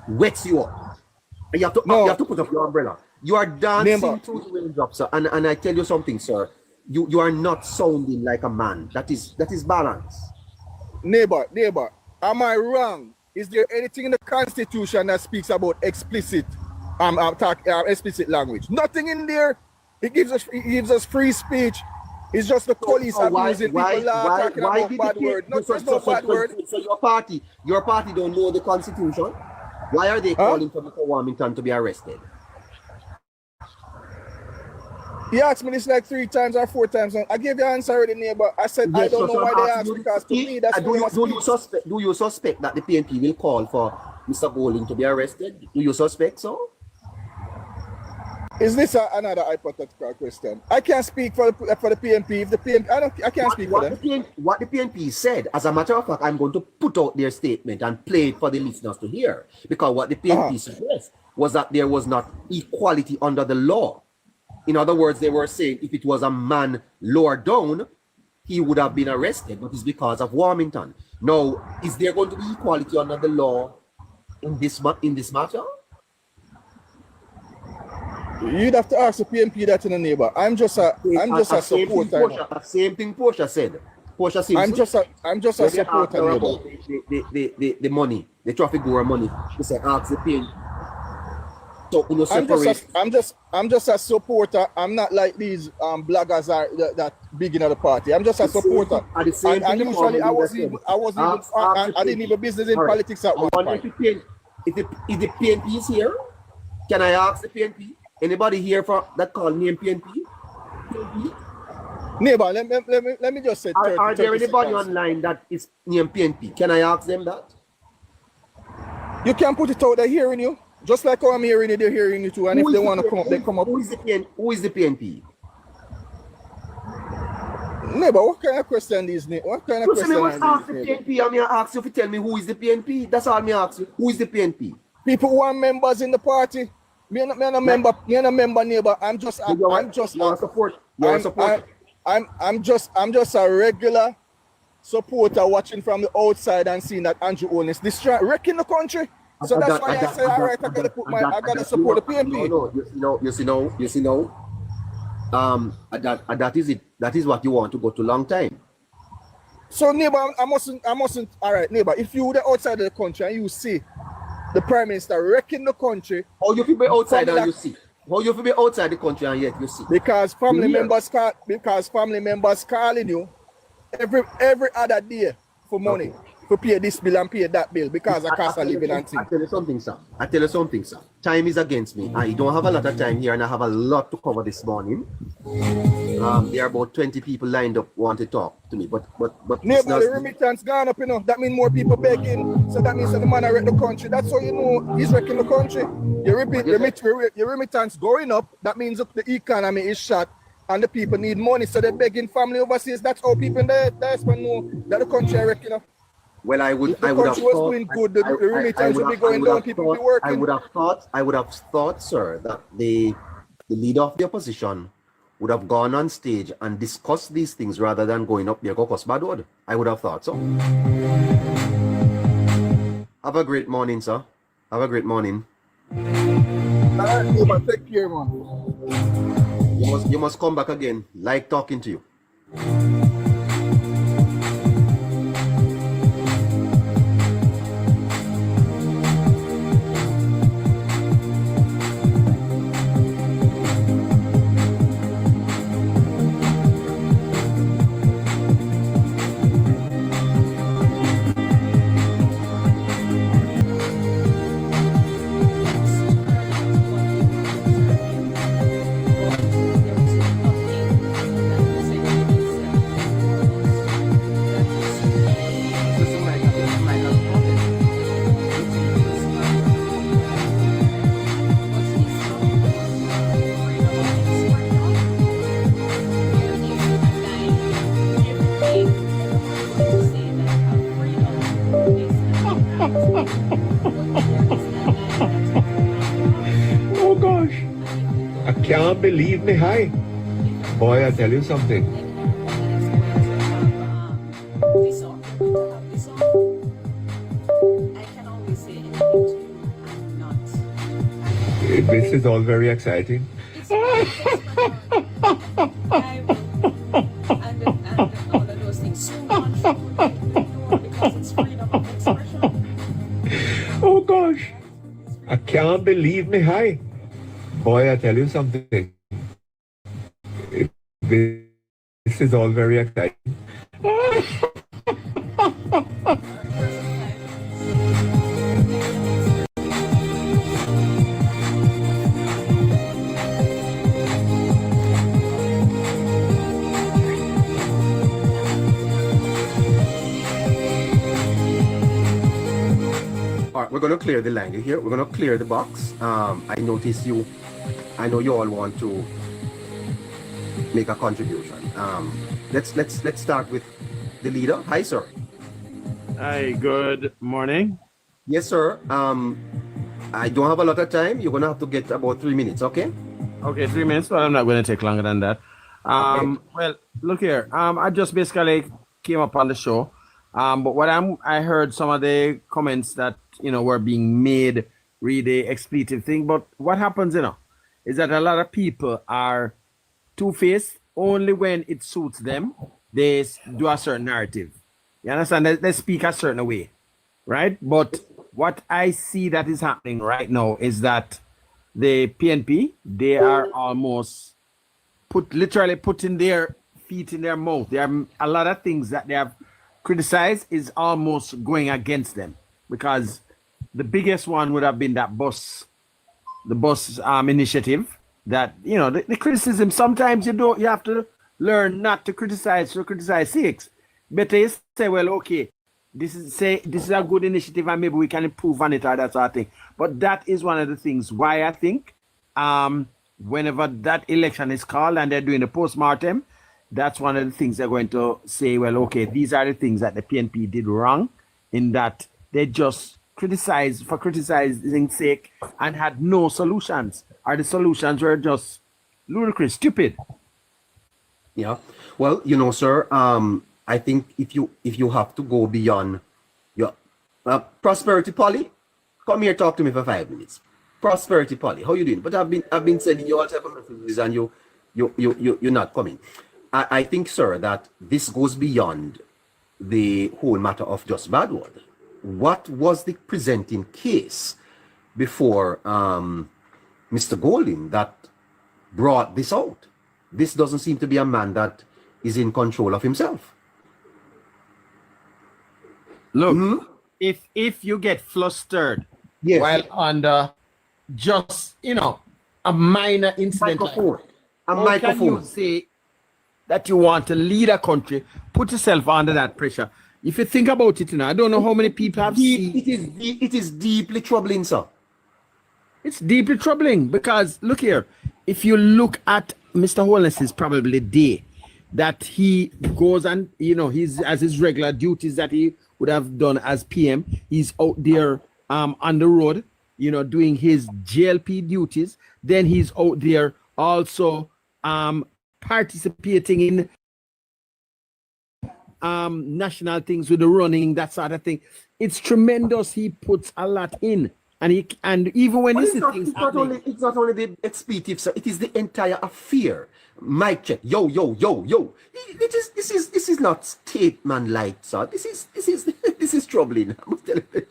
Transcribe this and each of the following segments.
wets you up. And you have to put up your umbrella. You are dancing through the raindrops, sir. And I tell you something, sir. You are not sounding like a man. That is balance. Neighbor, am I wrong? Is there anything in the Constitution that speaks about explicit explicit language? Nothing in there. It gives us free speech. It's just the police abusing people talking about bad words. No bad word. So your party don't know the Constitution? Why are they calling for Mr. Warmington to be arrested? He asked me this like 3 times or 4 times. I gave the answer already, neighbor. I said, I don't know why they asked, because to me, that's do you suspect that the PNP will call for Mr. Bowling to be arrested? Do you suspect so? Is this another hypothetical question? I can't speak for the PNP. If the PNP, I can't speak for them. What the PNP said, as a matter of fact, I'm going to put out their statement and play it for the listeners to hear. Because what the PNP suggests was that there was not equality under the law. In other words, they were saying if it was a man lower down, he would have been arrested, but it's because of Warmington. Now, is there going to be equality under the law in this matter? You'd have to ask the PNP that, in a neighbor. I'm just a supporter. Same thing Portia said. Portia said, I'm just a supporter. The money, the traffic goer money. He said, ask the PNP. So, I'm just a supporter. I'm not like these bloggers that big in the party. I'm just a supporter. And usually I didn't even business in politics at one point. If the PNP is here, can I ask the PNP? Anybody here that call name PNP? Neighbor, let me just say. Are there anybody online that is name PNP? Can I ask them that? You can put it out. They're hearing you. Just like how I'm hearing it, they're hearing you too. And if they want to come up, they come up. Who is the PNP? Neighbor, what kind of question is this? What kind of question is this? Ask the PNP. I'm going to ask you to tell me who is the PNP. That's all I'm going to ask you. Who is the PNP? People who are members in the party. Me and a member, neighbor. I'm just a regular supporter watching from the outside and seeing that Andrew Owen is wrecking the country. So that's why I said, all right, I gotta support the PNP. You see now. That is it. That is what you want to go to long time. So neighbor, I mustn't. All right, neighbor. If you were outside of the country and you see the Prime Minister wrecking the country, how you feel be outside and you see? How you feel be outside the country and yet you see? Because family members calling you every other day for money. Okay. To pay this bill and pay that bill because I cost of living and things. I tell you something, sir. Time is against me. I don't have a lot of time here and I have a lot to cover this morning. There are about 20 people lined up want to talk to me, but neighbor, the remittance gone up, that means more people begging. So that means that the man wreck the country. That's how you know he's wrecking the country. Your remittance going up, that means the economy is shot and the people need money, so they're begging family overseas. That's how people in the diaspora know that the country is wrecking up. Well, I would have thought the remittance would be going down, people would be working. I would have thought, sir, that the leader of the opposition would have gone on stage and discussed these things rather than going up there because bad word. I would have thought so. Have a great morning, sir. Have a great morning. Take care, man. You must come back again. Like talking to you. Oh gosh, I can't believe me high. Boy, I tell you something. I can always say anything to you. This is all very exciting. It's and all of those things. So much more because it's freedom of expression. Oh gosh, I can't believe me high. Boy, I tell you something. This is all very exciting. All right, we're going to clear the line here. We're going to clear the box. I notice you. I know you all want to make a contribution. Let's start with the leader. Hi, sir. Hi, good morning. Yes, sir. I don't have a lot of time. You're gonna have to get about 3 minutes, okay? Okay, 3 minutes, but I'm not going to take longer than that. Well, look here. I just basically came up on the show. But I heard some of the comments that were being made really expletive thing. But what happens, is that a lot of people are two-faced. Only when it suits them, they do a certain narrative. You understand? They speak a certain way, right? But what I see that is happening right now is that the PNP, they are almost literally putting their feet in their mouth. There are a lot of things that they have criticized is almost going against them, because the biggest one would have been the bus initiative. That the criticism, sometimes you have to learn not to criticize for criticize sakes. Better you say, well, okay, this is a good initiative and maybe we can improve on it or that sort of thing. But that is one of the things why I think whenever that election is called and they're doing the post-mortem, that's one of the things they're going to say, well, okay, these are the things that the PNP did wrong, in that they just criticized for criticizing sake and had no solutions, or the solutions were just ludicrous, stupid. Yeah. Well, sir, I think if you have to go beyond your prosperity Polly, come here, talk to me for 5 minutes. Prosperity Polly, how you doing? But I've been sending you all type of messages and you're not coming. I think, sir, that this goes beyond the whole matter of just bad word. What was the presenting case before Mr. Golding that brought this out? This doesn't seem to be a man that is in control of himself. Look, if you get flustered while under just a minor incident, how can you say that you want to lead a country, put yourself under that pressure? If you think about it, I don't know how many people have seen. It is deeply troubling, sir. It's deeply troubling because, look here, if you look at Mr. Holness's probably day that he goes and, he's as his regular duties that he would have done as PM, he's out there on the road, doing his JLP duties. Then he's out there also participating in national things with the running, that sort of thing. It's tremendous. He puts a lot in, and even when it's not only the expletive, sir. It is the entire affair. Mic check. Yo. This is not statement like, sir. This is troubling. I'm telling you.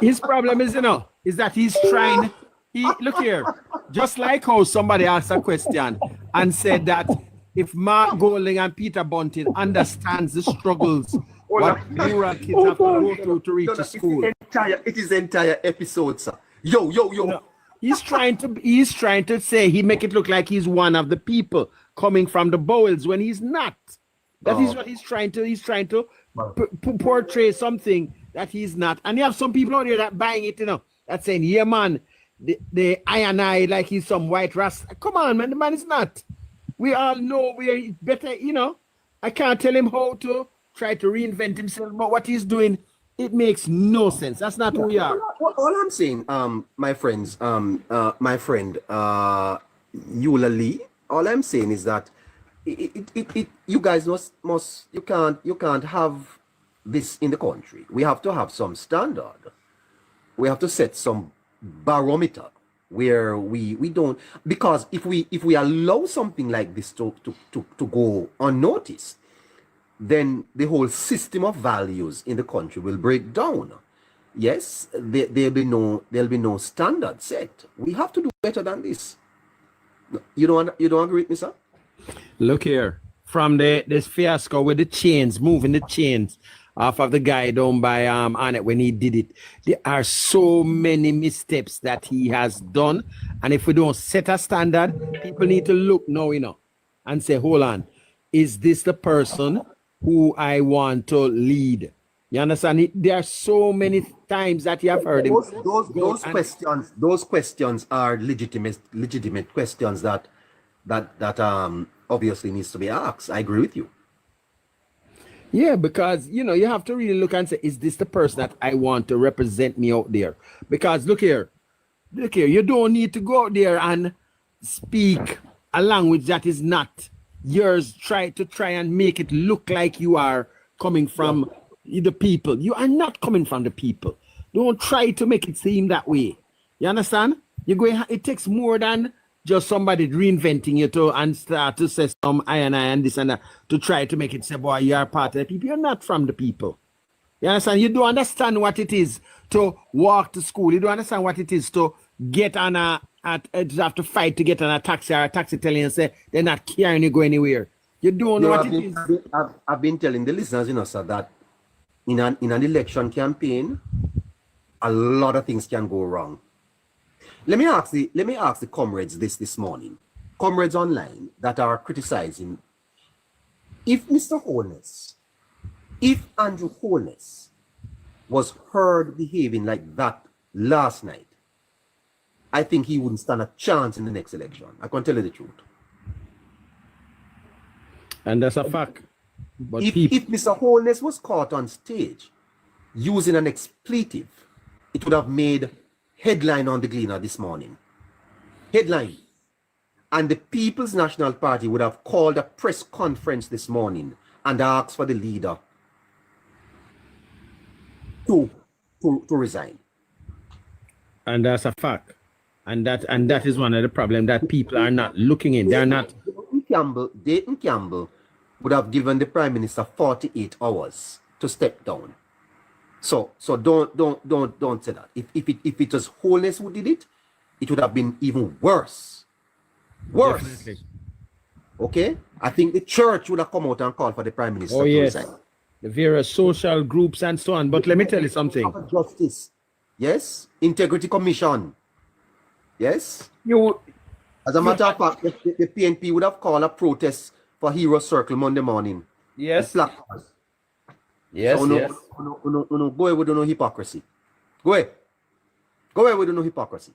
His problem is that he's trying. Look here, just like how somebody asked a question and said that if Mark Golding and Peter Bunting understands the struggles what rural kids have to go through to reach a school. It is the entire episode, sir. Yo. He's trying to say, he make it look like he's one of the people coming from the bowels when he's not. That is what he's trying to portray something that he's not. And you have some people out there that buying it, that's saying, yeah, man, the iron eye like he's some white rasta. Come on, man, the man is not. We all know we are better, I can't tell him how to try to reinvent himself, but what he's doing, it makes no sense. That's not who we are. All I'm saying, my friend, Eula Lee, all I'm saying is that you guys you can't have this in the country. We have to have some standard. We have to set some barometer. where we don't, because if we allow something like this to go unnoticed, then the whole system of values in the country will break down. Yes, there'll be no standard set. We have to do better than this. You don't agree with me, sir? Look here, from this fiasco with the chains, moving the chains off of the guy down by Annette when he did it. There are so many missteps that he has done. And if we don't set a standard, people need to look now, and say, hold on, is this the person who I want to lead? You understand? There are so many times that you have heard him. Those questions are legitimate questions that obviously needs to be asked. I agree with you. Yeah, because you have to really look and say, is this the person that I want to represent me out there? Because look here, you don't need to go out there and speak a language that is not yours. Try and make it look like you are coming from the people. You are not coming from the people. Don't try to make it seem that way. You understand? It takes more than just somebody reinventing you and start to say some I and this and that to try to make it say, boy, you are part of the people. You're not from the people. You understand? You don't understand what it is to walk to school. You don't understand what it is to get on to have to fight to get on a taxi, or a taxi telling you say they're not carrying you go anywhere. You don't know what it is. I've been telling the listeners, sir, that in an election campaign, a lot of things can go wrong. Let me ask the comrades this morning, comrades online that are criticizing, if Andrew Holness was heard behaving like that last night, I think he wouldn't stand a chance in the next election. I can tell you the truth. And that's a fact. But if Mr. Holness was caught on stage using an expletive, it would have made headline on the Gleaner this morning. Headline. And the People's National Party would have called a press conference this morning and asked for the leader to resign. And that's a fact. And that is one of the problems that people are not looking in. They're not. Dayton Campbell would have given the Prime Minister 48 hours to step down. So don't say that. If it was Holness who did it, it would have been even worse. Worse. Definitely. Okay? I think the church would have come out and called for the Prime Minister to resign. The various social groups and so on. But let me tell you something. Justice. Yes. Integrity Commission. Yes. As a matter of fact, the PNP would have called a protest for Hero Circle Monday morning. Yes. Yes, so yes. Go away with no hypocrisy. Go away with no hypocrisy.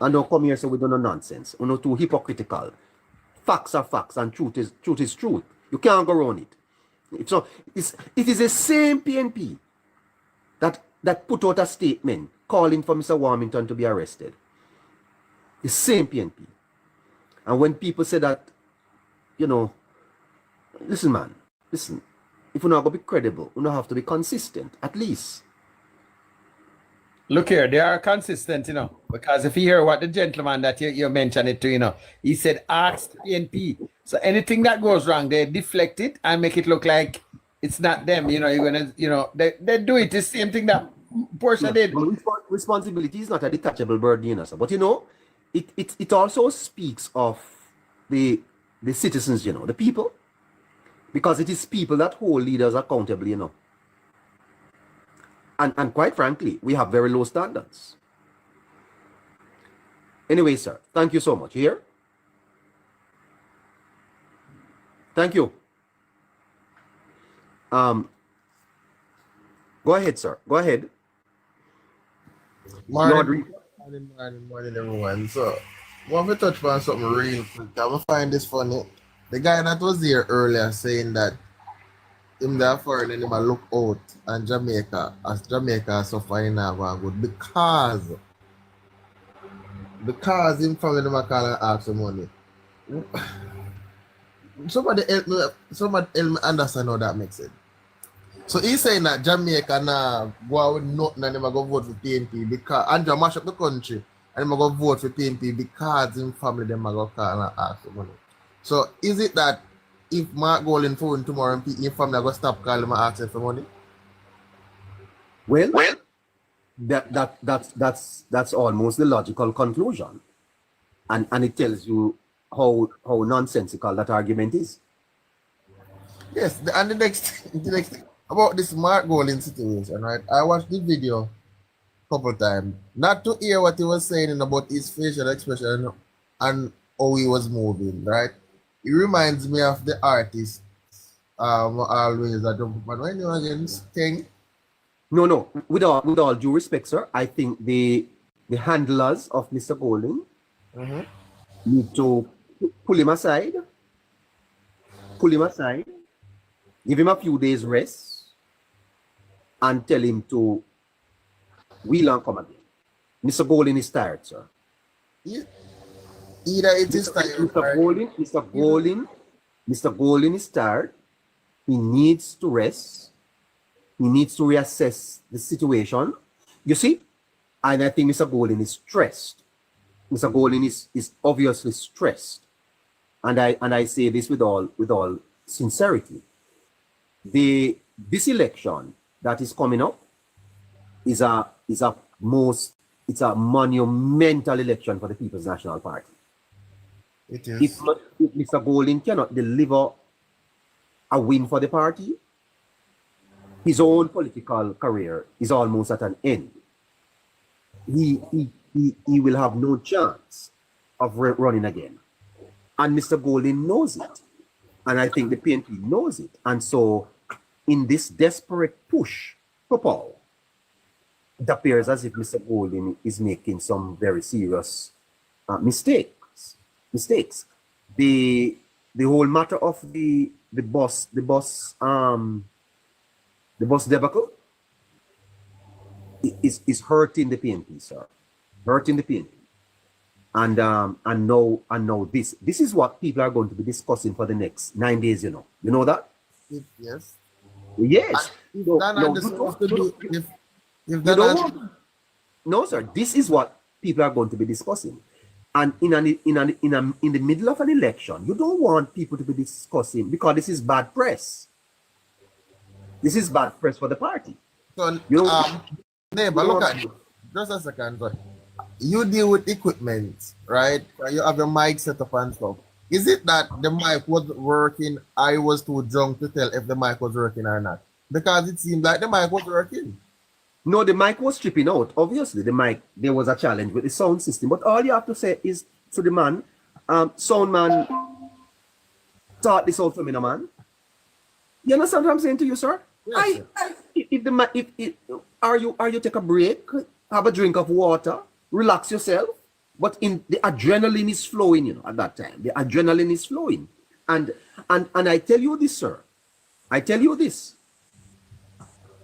And don't come here and say we don't know nonsense. We're not too hypocritical. Facts are facts and truth is truth. You can't go around it. So it is the same PNP that put out a statement calling for Mr. Warmington to be arrested. The same PNP. And when people say that, listen, man, listen. If we're not going to be credible, we don't have to be consistent, at least. Look here, they are consistent, because if you hear what the gentleman that you mentioned it to, he said, ask PNP. So anything that goes wrong, they deflect it and make it look like it's not them. You're going to, they do it. The same thing that Portia did. Responsibility is not a detachable burden, but it also speaks of the citizens, the people. Because it is people that hold leaders accountable, And quite frankly, we have very low standards. Anyway, sir, thank you so much. You hear? Thank you. Go ahead, sir. Go ahead. Morning, everyone. So, I want to touch on something real quick. I find this funny. The guy that was here earlier saying that him there foreign and him a look out and Jamaica suffering now good because him family them a call and ask for money. Somebody help me understand how that makes sense. So he's saying that Jamaica now go out with nothing and them a go vote for PNP because Andrew mash up the country and I'm going to vote for PNP because him family them are going to call and ask for money. So is it that if Mark Golding phone tomorrow and his family are going to stop calling him and asking for money? Well, that's almost the logical conclusion. And it tells you how nonsensical that argument is. Yes, and the next thing about this Mark Golding situation, right? I watched the video a couple times, not to hear what he was saying about his facial expression and how he was moving, right? It reminds me of the artist always that when you against King. No. With all due respect, sir, I think the handlers of Mr. Golding need to pull him aside, give him a few days rest, and tell him to wheel and come again. Mr. Golding is tired, sir. Yeah. Either it is tired. Mr. Golding is tired. He needs to rest. He needs to reassess the situation. You see? And I think Mr. Golding is stressed. Mr. Golding is obviously stressed. And I say this with all sincerity. This election that is coming up is a monumental election for the People's National Party. It is. If Mr. Golding cannot deliver a win for the party, his own political career is almost at an end. He will have no chance of running again. And Mr. Golding knows it. And I think the PNP knows it. And so, in this desperate push for power, it appears as if Mr. Golding is making some very serious mistakes. The whole matter of the bus debacle is hurting the PNP, sir. Hurting the PNP. And now this is what people are going to be discussing for the next 9 days, you know. You know that? Yes. Yes. No, sir. This is what people are going to be discussing. And in the middle of an election, you don't want people to be discussing because this is bad press. This is bad press for the party. So, neighbor, look at you. Just a second, sir. You deal with equipment, right? You have your mic set up and stuff. Is it that the mic wasn't working? I was too drunk to tell if the mic was working or not? Because it seemed like the mic was working. No, the mic was stripping out. Obviously, the mic, there was a challenge with the sound system. But all you have to say is to the man, sound man, sort this out for me, no man. You understand what I'm saying to you, sir? Yes, Are you take a break, have a drink of water, relax yourself, but the adrenaline is flowing, you know, at that time. The adrenaline is flowing. And I tell you this, sir. I tell you this.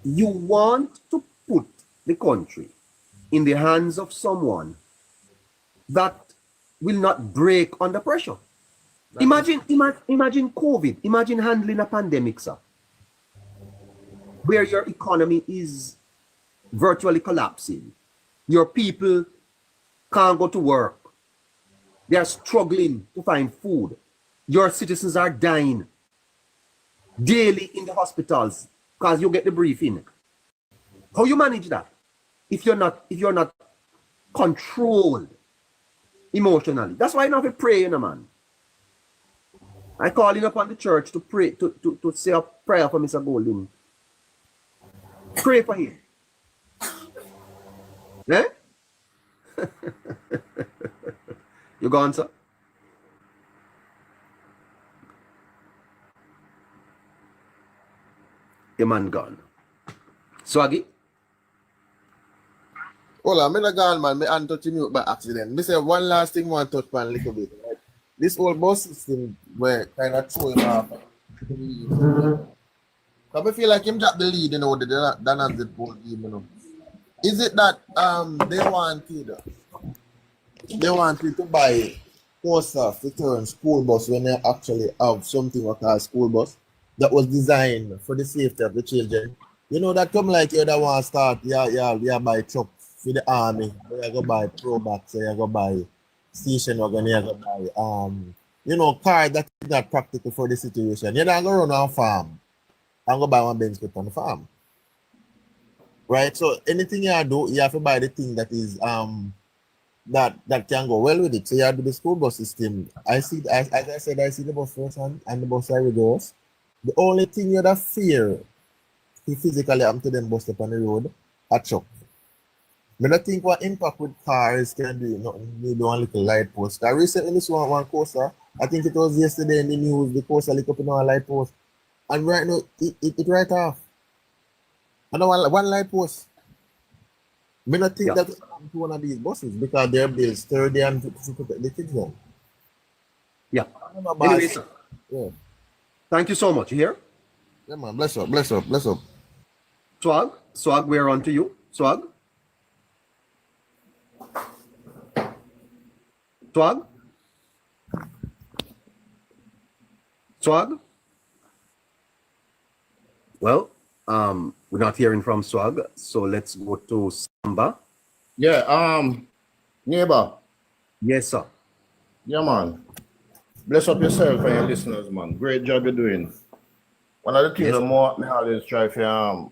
You want to put the country in the hands of someone that will not break under pressure. Imagine COVID. Imagine handling a pandemic, sir, where your economy is virtually collapsing. Your people can't go to work. They are struggling to find food. Your citizens are dying daily in the hospitals because you get the briefing. How you manage that if you're not controlled emotionally? That's why you don't have to pray, you know, man. I calling upon the church to pray, to say a prayer for Mr. Golding. Pray for him. Eh? You gone, sir? Your man gone. Swaggy? Hold on, I'm not gone, man. I untouch mute by accident. Me say one last thing I want to touch on a little bit. Right? This whole bus system where kind of throw him off. I feel like him dropped the lead, you know, the Danazit ball game, you know. Is it that they wanted to buy post-off return school bus when they actually have something like a school bus that was designed for the safety of the children? You know, that come like you that want to start, yeah, buy truck for the army. You go buy pro box, you go buy station wagon, you go buy car that is not practical for the situation. You don't go run on farm and go buy one Benz put on the farm. Right? So anything you do, you have to buy the thing that is that can go well with it. So you have to do the school bus system. As I said, I see the bus first and the bus side goes. The only thing you have fear to physically happen to them bus up on the road, a truck. I don't think what impact with cars can do nothing. Maybe one little light post. I recently saw one coaster. I think it was yesterday in the news. The coaster lit up in one light post, and right now it right off. I know one light post. I don't think that's to one of these buses because they're built sturdy and to protect the kids then. Yeah. Anyway, Anyway, sir, yeah. thank you so much. You hear? Yeah, man. Bless up, bless up, bless up. Swag, we're on to you. Swag. Well, we're not hearing from Swag, so let's go to Samba. Yeah, neighbor. Yes, sir. Yeah, man. Bless up yourself and your listeners, man. Great job you're doing. One of the things Yes. that I always try to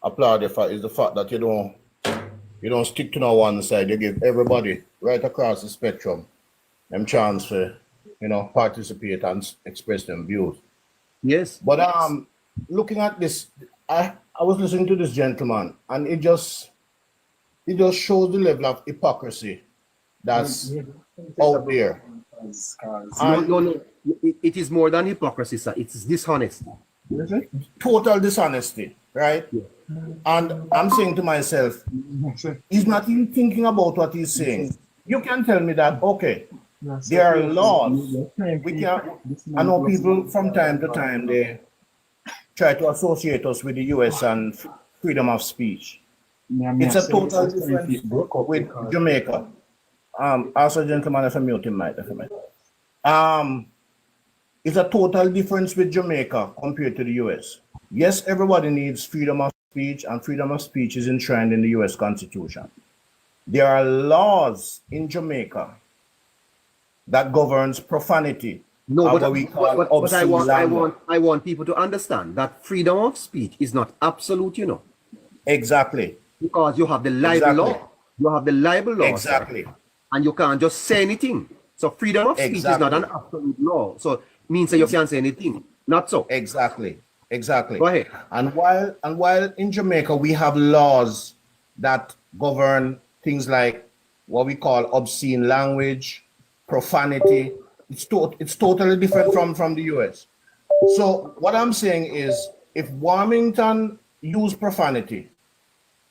applaud you for is the fact that you don't stick to no one side. You give everybody right across the spectrum them chance to, participate and express them views. Yes. But looking at this, I was listening to this gentleman, and it just shows the level of hypocrisy that's out there. No. It is more than hypocrisy, sir. It's dishonesty. Total dishonesty, right? Yeah. And I'm saying to myself, he's not even thinking about what he's saying. You can tell me that, okay, there are laws. I know people from time to time, they try to associate us with the US and freedom of speech. It's a total difference with Jamaica. Also, gentlemen, if I mute him, it's a total difference with Jamaica compared to the US. Yes, everybody needs freedom of speech, and freedom of speech is enshrined in the US Constitution. There are laws in Jamaica that governs profanity. No, but I I want people to understand that freedom of speech is not absolute, Exactly. because you have the libel law. You have the libel law, Exactly. sir, and you can't just say anything. So freedom of speech is not an absolute law. So it means that you can't say anything. Not so. Exactly. Go ahead. And while in Jamaica we have laws that govern things like what we call obscene language, profanity, it's totally different from the US. So what I'm saying is, if Warmington use profanity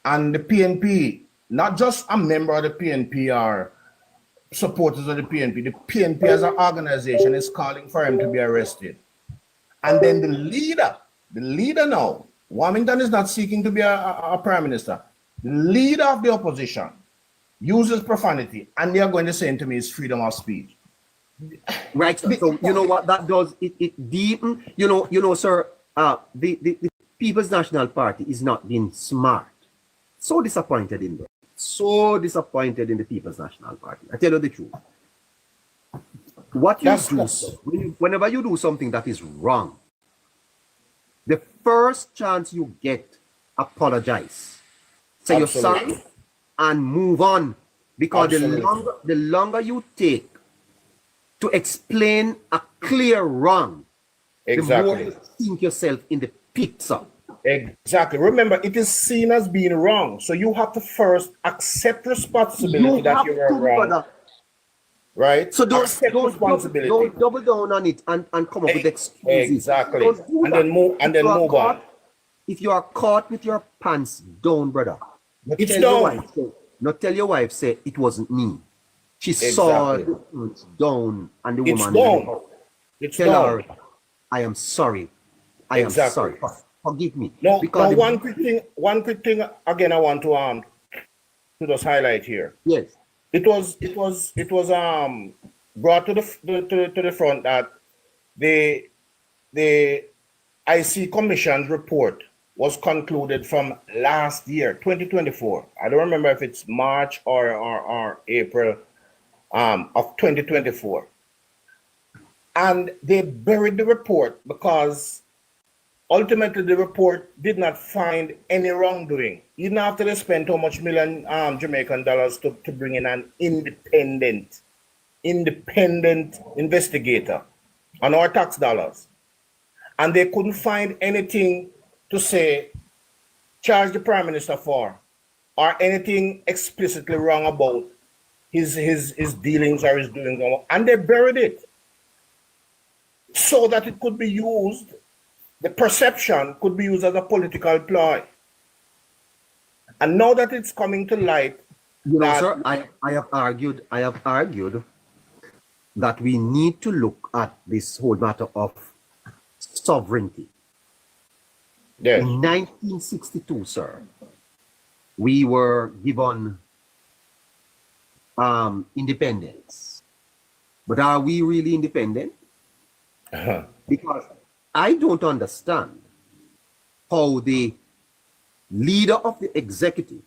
and the PNP, not just a member of the PNP or supporters of the PNP as an organization is calling for him to be arrested. And then the leader now, Warmington is not seeking to be a prime minister. The leader of the opposition uses profanity, and they are going to say to me it's freedom of speech. Right. So you know what that does? It deepen. Sir. The People's National Party is not being smart. So disappointed in them. So disappointed in the People's National Party. I tell you the truth. What you do, whenever you do something that is wrong, the first chance you get, apologize. Say you're sorry and move on. Because the longer you take to explain a clear wrong, the more you sink yourself in the pit, sir. Exactly. Remember, it is seen as being wrong. So you have to first accept responsibility that you were wrong. Brother. Right? So don't double down on it and come up with excuses. Exactly. And then move on. If you are caught with your pants down, brother, It's down. Tell your wife, say it wasn't me. She saw the pants down and the It's woman. down. It's Tell down. her, I am sorry. I am sorry. Forgive me. No, because one quick thing again I want to just highlight here. Yes. It was brought to the front that the IC Commission's report was concluded from last year, 2024. I don't remember if it's March or April of 2024. And they buried the report because ultimately the report did not find any wrongdoing, even after they spent how much million Jamaican dollars to bring in an independent investigator on our tax dollars. And they couldn't find anything to say, charge the Prime Minister for, or anything explicitly wrong about his dealings or his doings. And they buried it so that it could be used, the perception could be used as a political ploy. And now that it's coming to light, sir, I have argued that we need to look at this whole matter of sovereignty. yes, In 1962, sir, we were given independence. But are we really independent? Because I don't understand how the leader of the executive,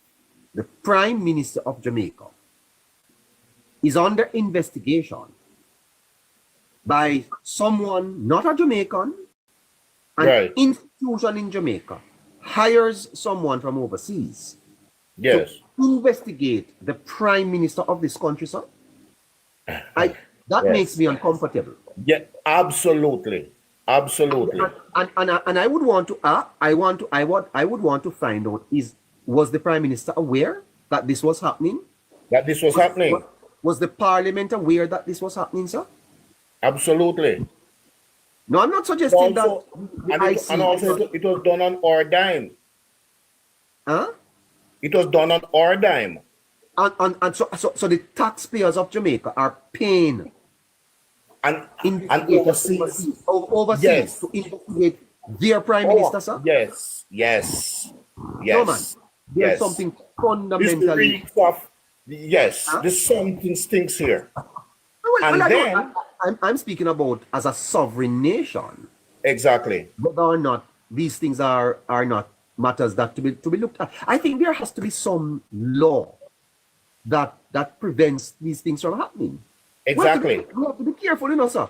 the Prime Minister of Jamaica, is under investigation by someone not a Jamaican, an Right. institution in Jamaica hires someone from overseas yes, to investigate the Prime Minister of this country, sir. That Yes. makes me uncomfortable. yeah, absolutely, absolutely. And I would want to I would want to find out, was the Prime Minister aware that this was happening? That this was happening, Was the Parliament aware that this was happening, sir? absolutely. No, I'm not suggesting Also, and also it was done on our dime. huh? It was done on our dime. And so the taxpayers of Jamaica are paying And overseas Yes. to investigate their Prime Minister, sir. Yes, yes, No, man. yes. There's yes. something This fundamentally. reeks of, yes, Huh? there's something stinks here. And I then- don't, I'm speaking about as a sovereign nation, Exactly. whether or not these things are not matters that to be looked at. I think there has to be some law that prevents these things from happening. Exactly. We have to be careful, sir.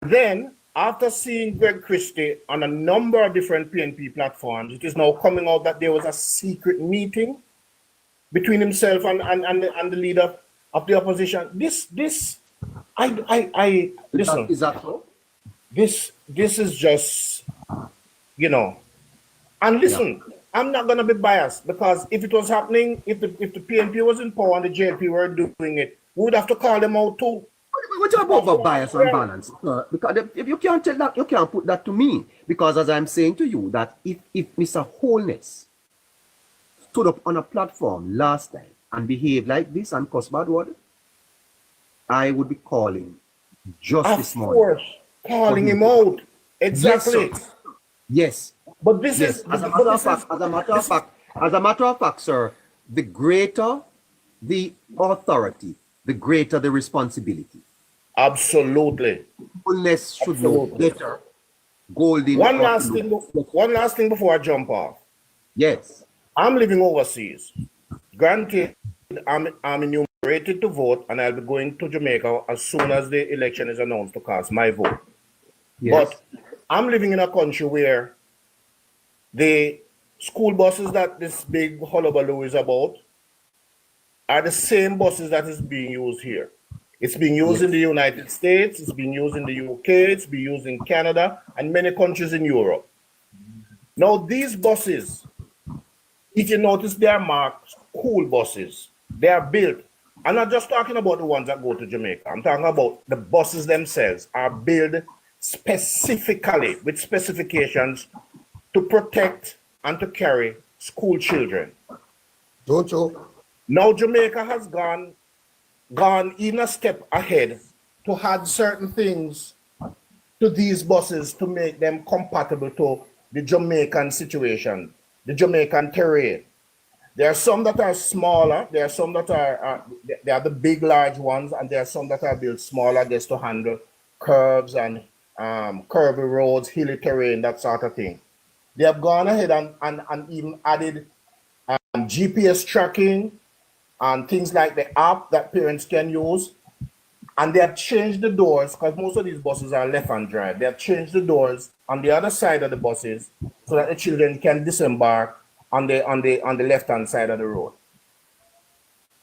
Then, after seeing Greg Christie on a number of different PNP platforms, it is now coming out that there was a secret meeting between himself and the leader of the opposition. Listen, Is that so? this is just, and listen, I'm not gonna be biased, because if it was happening, if the PNP was in power and the JLP were doing it, we would have to call them out too. What about bias and balance? Because if you can't tell that, you can't put that to me. Because as I'm saying to you, that if Mr. Holness stood up on a platform last time and behaved like this and cuss bad word, I would be calling just Of this morning. course, calling him out. Exactly. Yes, sir. Yes. But this Yes. is As a matter of fact, sir, the greater the authority, the greater the responsibility. absolutely. Holness should know Absolutely. better. Golden. One last thing before I jump off. Yes. I'm living overseas. Granted, I'm enumerated to vote, and I'll be going to Jamaica as soon as the election is announced to cast my vote. Yes. But I'm living in a country where the school buses that this big hullabaloo is about are the same buses that is being used here. It's being used in the United States, it's being used in the UK, it's being used in Canada, and many countries in Europe. Now, these buses, if you notice, they are marked school buses. They are built. I'm not just talking about the ones that go to Jamaica. I'm talking about the buses themselves are built specifically with specifications to protect and to carry school children. Don't you? Now Jamaica has gone even a step ahead to add certain things to these buses to make them compatible to the Jamaican situation, the Jamaican terrain. There are some that are smaller. There are some that are they are the big, large ones, and there are some that are built smaller just to handle curves and curvy roads, hilly terrain, that sort of thing. They have gone ahead and even added GPS tracking and things like the app that parents can use. And they have changed the doors because most of these buses are left-hand drive. They have changed the doors on the other side of the buses so that the children can disembark on the left-hand side of the road.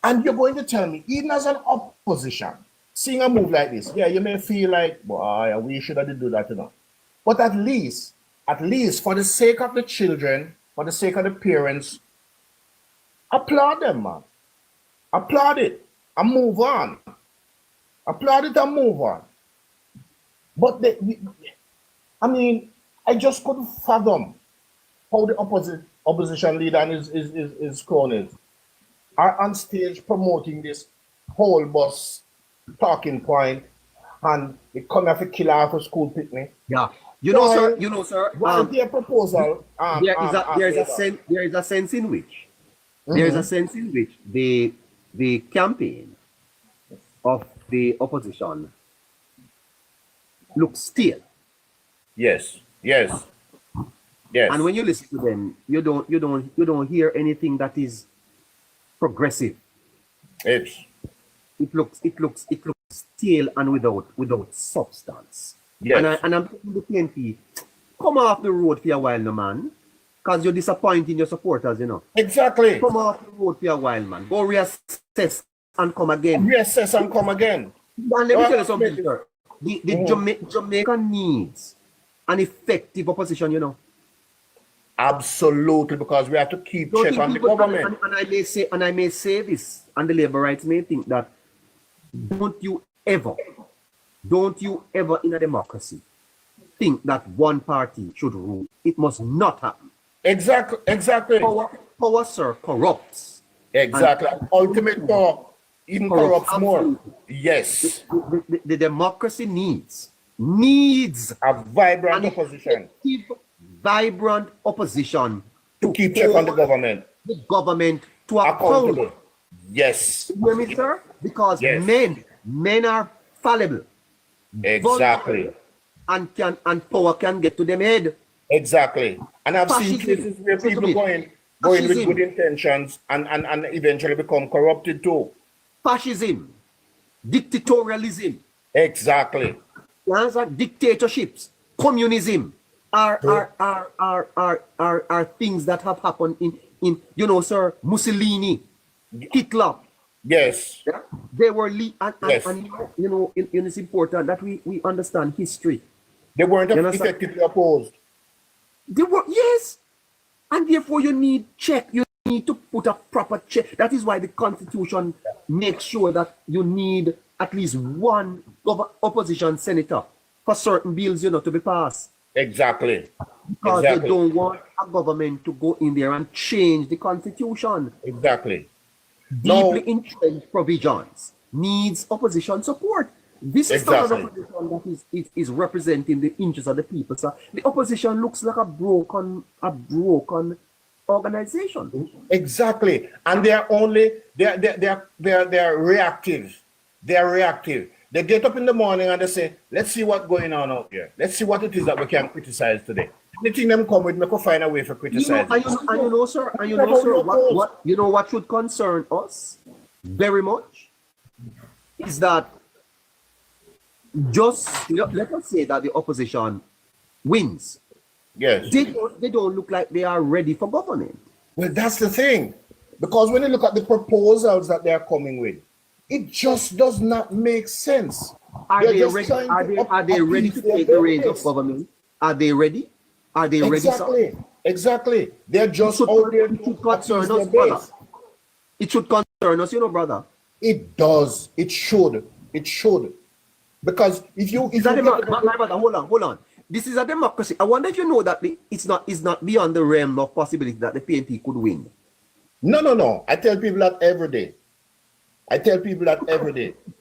And you're going to tell me, even as an opposition, seeing a move like this, yeah, you may feel like, boy, we should have do that, you know. But at least for the sake of the children, for the sake of the parents, applaud them, man. Applaud it and move on. Applaud it and move on. But I just couldn't fathom how the opposition leader and his cronies are on stage promoting this whole bus talking point, and they come have to kill after school picnic. Yeah. You know, sir. What is their proposal? There is a sense in which the campaign of the opposition looks stale. Yes. And when you listen to them, you don't hear anything that is progressive. It looks stale and without substance. Yes. And I'm telling the PNP, come off the road for a while, no man, because you're disappointing your supporters, you know. Exactly. Come off the road for a while, man. Go reassess and come again. Reassess and come again. And let me tell you something, sir. Jamaica needs an effective opposition, you know. Absolutely, because we have to keep check on the government. And I may say this, and the labor rights may think that don't you ever in a democracy think that one party should rule. It must not happen. Exactly. Power, sir, corrupts. Exactly. Ultimate power even corrupts more. Absolutely. Yes. The democracy needs a vibrant opposition. Vibrant opposition to keep check on the government. The government to accountable. account. Yes. You hear me, sir? Because yes. men are fallible. Exactly. And power can get to them head. Exactly. And I've seen cases where people going with good intentions and eventually become corrupted too. Fascism, dictatorialism. Exactly. Dictatorships, communism are things that have happened in you know, sir, Mussolini, Hitler. Yes. Yeah? They were yes. and you know, it's important that we understand history. They weren't effectively opposed. They were, yes. And therefore you need check. You need to put a proper check. That is why the Constitution makes sure that you need at least one opposition senator for certain bills, you know, to be passed. Exactly. Because they don't want a government to go in there and change the Constitution. Exactly. Deeply entrenched provisions needs opposition support. This is not an opposition that is representing the interests of the people. So the opposition looks like a broken organization. Exactly. And they're reactive. They're reactive. They get up in the morning and they say, let's see what's going on out here. Let's see what it is that we can criticize today. Anything them come with, we can find a way for criticizing. You know, sir, what should concern us very much is that just let us say that the opposition wins. Yes. They don't look like they are ready for government. Well, that's the thing. Because when you look at the proposals that they are coming with, it just does not make sense. Are they ready to take the reins of government? Are they ready? Are they ready? Exactly. They're just out there. It should concern us, brother. It should concern us, you know, brother. It does. It should. Because my brother, hold on. This is a democracy. I wonder if you know that it's not beyond the realm of possibility that the PNP could win. No. I tell people that every day.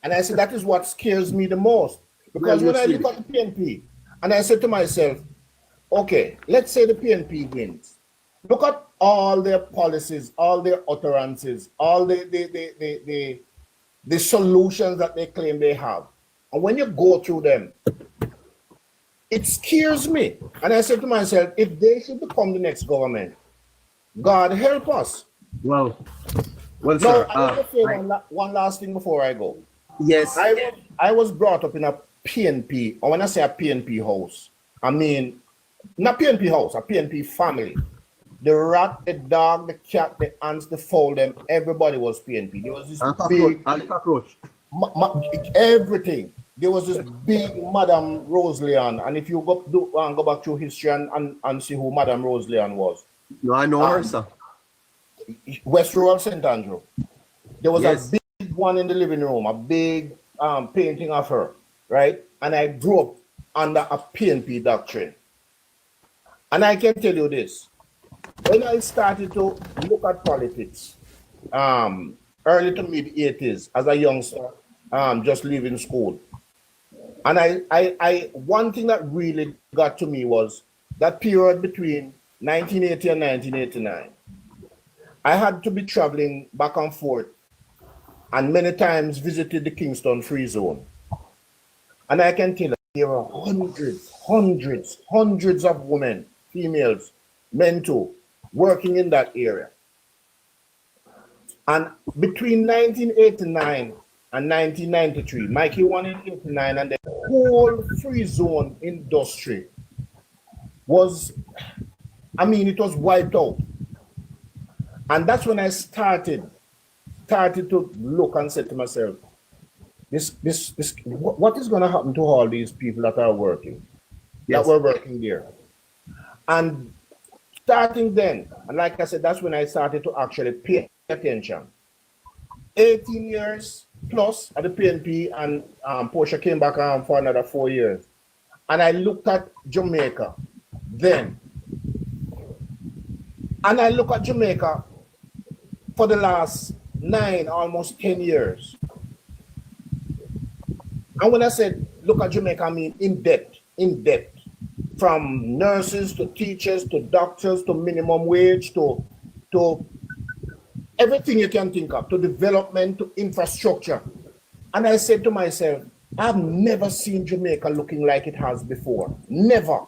And I say that is what scares me the most. Because when I look at the PNP, and I say to myself, okay, let's say the PNP wins. Look at all their policies, all their utterances, all the solutions that they claim they have. And when you go through them, it scares me. And I said to myself, if they should become the next government, God help us. Well, Now, sir. I want to say one last thing before I go. Yes. I was brought up in a PNP, or when I say a PNP house, I mean, not PNP house, a PNP family. The rat, the dog, the cat, the ants, the fowl, them, everybody was PNP. There was this big, cockroach. everything. There was this big Madame Rose Leon, and if you go back through history and see who Madame Rose Leon was, No, I know her, sir. West Rural St. Andrew. There was Yes. a big one in the living room, a big painting of her, right? And I grew up under a PNP doctrine. And I can tell you this, when I started to look at politics, early to mid 80s as a youngster, just leaving school. And I one thing that really got to me was that period between 1980 and 1989. I had to be traveling back and forth and many times visited the Kingston Free Zone. And I can tell you, there are hundreds of women, females, men too, working in that area. And between 1989 and 1993, Mikey won in 89, and the whole Free Zone industry was, it was wiped out. And that's when I started to look and say to myself, what is going to happen to all these people that are working, that were working there? And starting then, and like I said, that's when I started to actually pay attention. 18 years plus at the PNP, and Portia came back for another 4 years. And I looked at Jamaica then. And I look at Jamaica for the last 9, almost 10 years. And when I said look at Jamaica, I mean in depth. From nurses to teachers to doctors to minimum wage to everything you can think of, to development, to infrastructure. And I said to myself, I've never seen Jamaica looking like it has before. Never.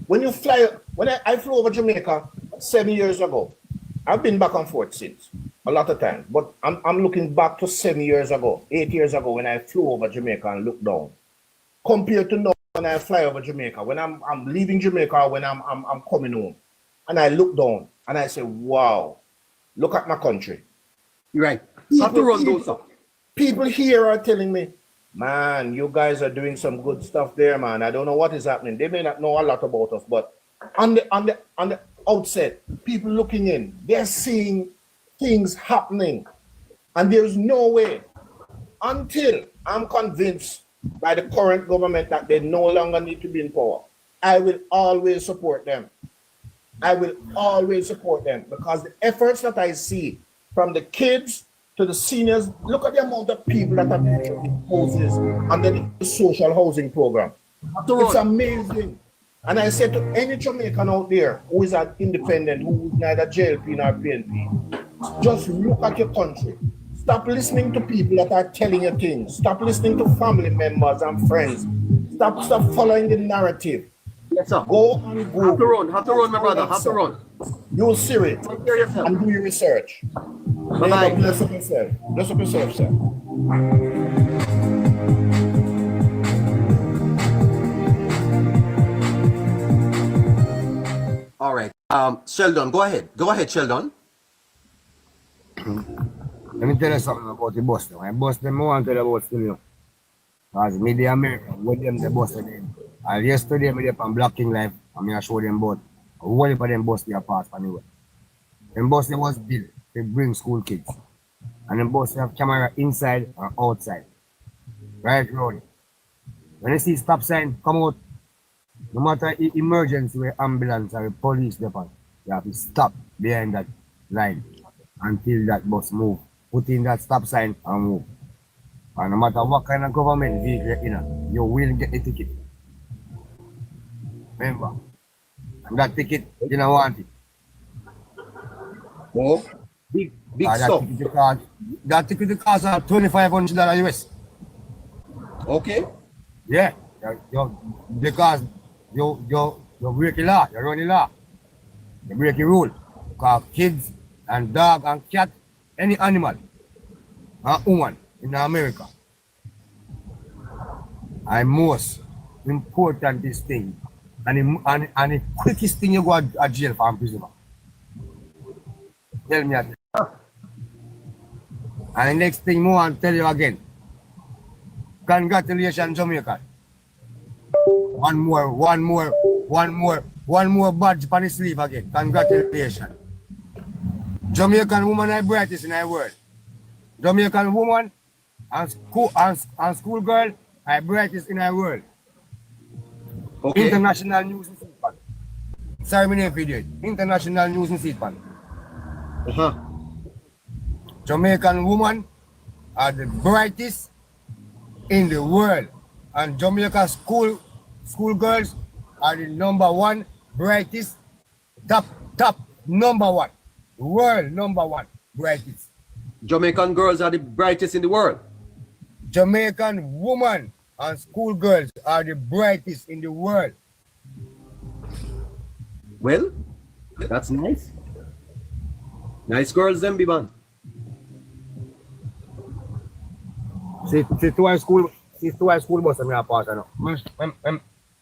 When I flew over Jamaica 7 years ago, I've been back and forth since a lot of times, but I'm looking back to 7 years ago, 8 years ago when I flew over Jamaica and looked down. Compared to now when I fly over Jamaica, when I'm leaving Jamaica, when I'm coming home, and I look down and I say, wow, look at my country. You're right. Have to run those up. People here are telling me, man, you guys are doing some good stuff there, man. I don't know what is happening. They may not know a lot about us, but on the outset, people looking in, they're seeing things happening. And there's no way until I'm convinced by the current government that they no longer need to be in power. I will always support them. I will always support them because the efforts that I see from the kids to the seniors, look at the amount of people that have been in houses under the social housing program. It's amazing. And I said to any Jamaican out there who is an independent, who is neither JLP nor PNP, just look at your country. Stop listening to people that are telling you things. Stop listening to family members and friends. Stop following the narrative. Yes, sir. Go and go. Have to run, my brother. Have to run. You'll see it and do your research. Bye-bye. Bless up yourself. Bless up yourself, sir. All right. Sheldon, go ahead. Go ahead, Sheldon. Let me tell you something about the bus now. I bust them, I want to tell you about still, you know. Because me the American, what them the bus them. And yesterday, me up on Black King Live, and I show them both. One of them bus their pass anyway. Them bus them was built to bring school kids. And them bus have camera inside and outside. Right road. When you see stop sign, come out. No matter emergency with ambulance or police depot, you have to stop behind that line until that bus move. Put in that stop sign and move. And no matter what kind of government vehicle you will get the ticket. Remember? And that ticket, you don't want it. Oh, big stuff. That ticket costs $2,500 US. Okay. Yeah. Because you break the law, you run the law, you break the rule. Because kids and dog and cat, any animal and woman in America, and most important this thing, and the quickest thing you go to jail for imprisonment. Tell me that. And the next thing more and tell you again. Congratulations, Jamaica. One more badge on the sleeve again. Congratulations. Jamaican woman are brightest in the world. Jamaican woman and school girl are brightest in the world. Okay. International news in Seatpan. Sorry, my name video. International news in Seatpan. Uh-huh. Jamaican women are the brightest in the world. And Jamaica school girls are the number one brightest, top number one. World number one brightest. Jamaican girls are the brightest in the world. Jamaican women and school girls are the brightest in the world. Well, that's nice. Nice girls, them, Biban. See to our school bus I'm pass now.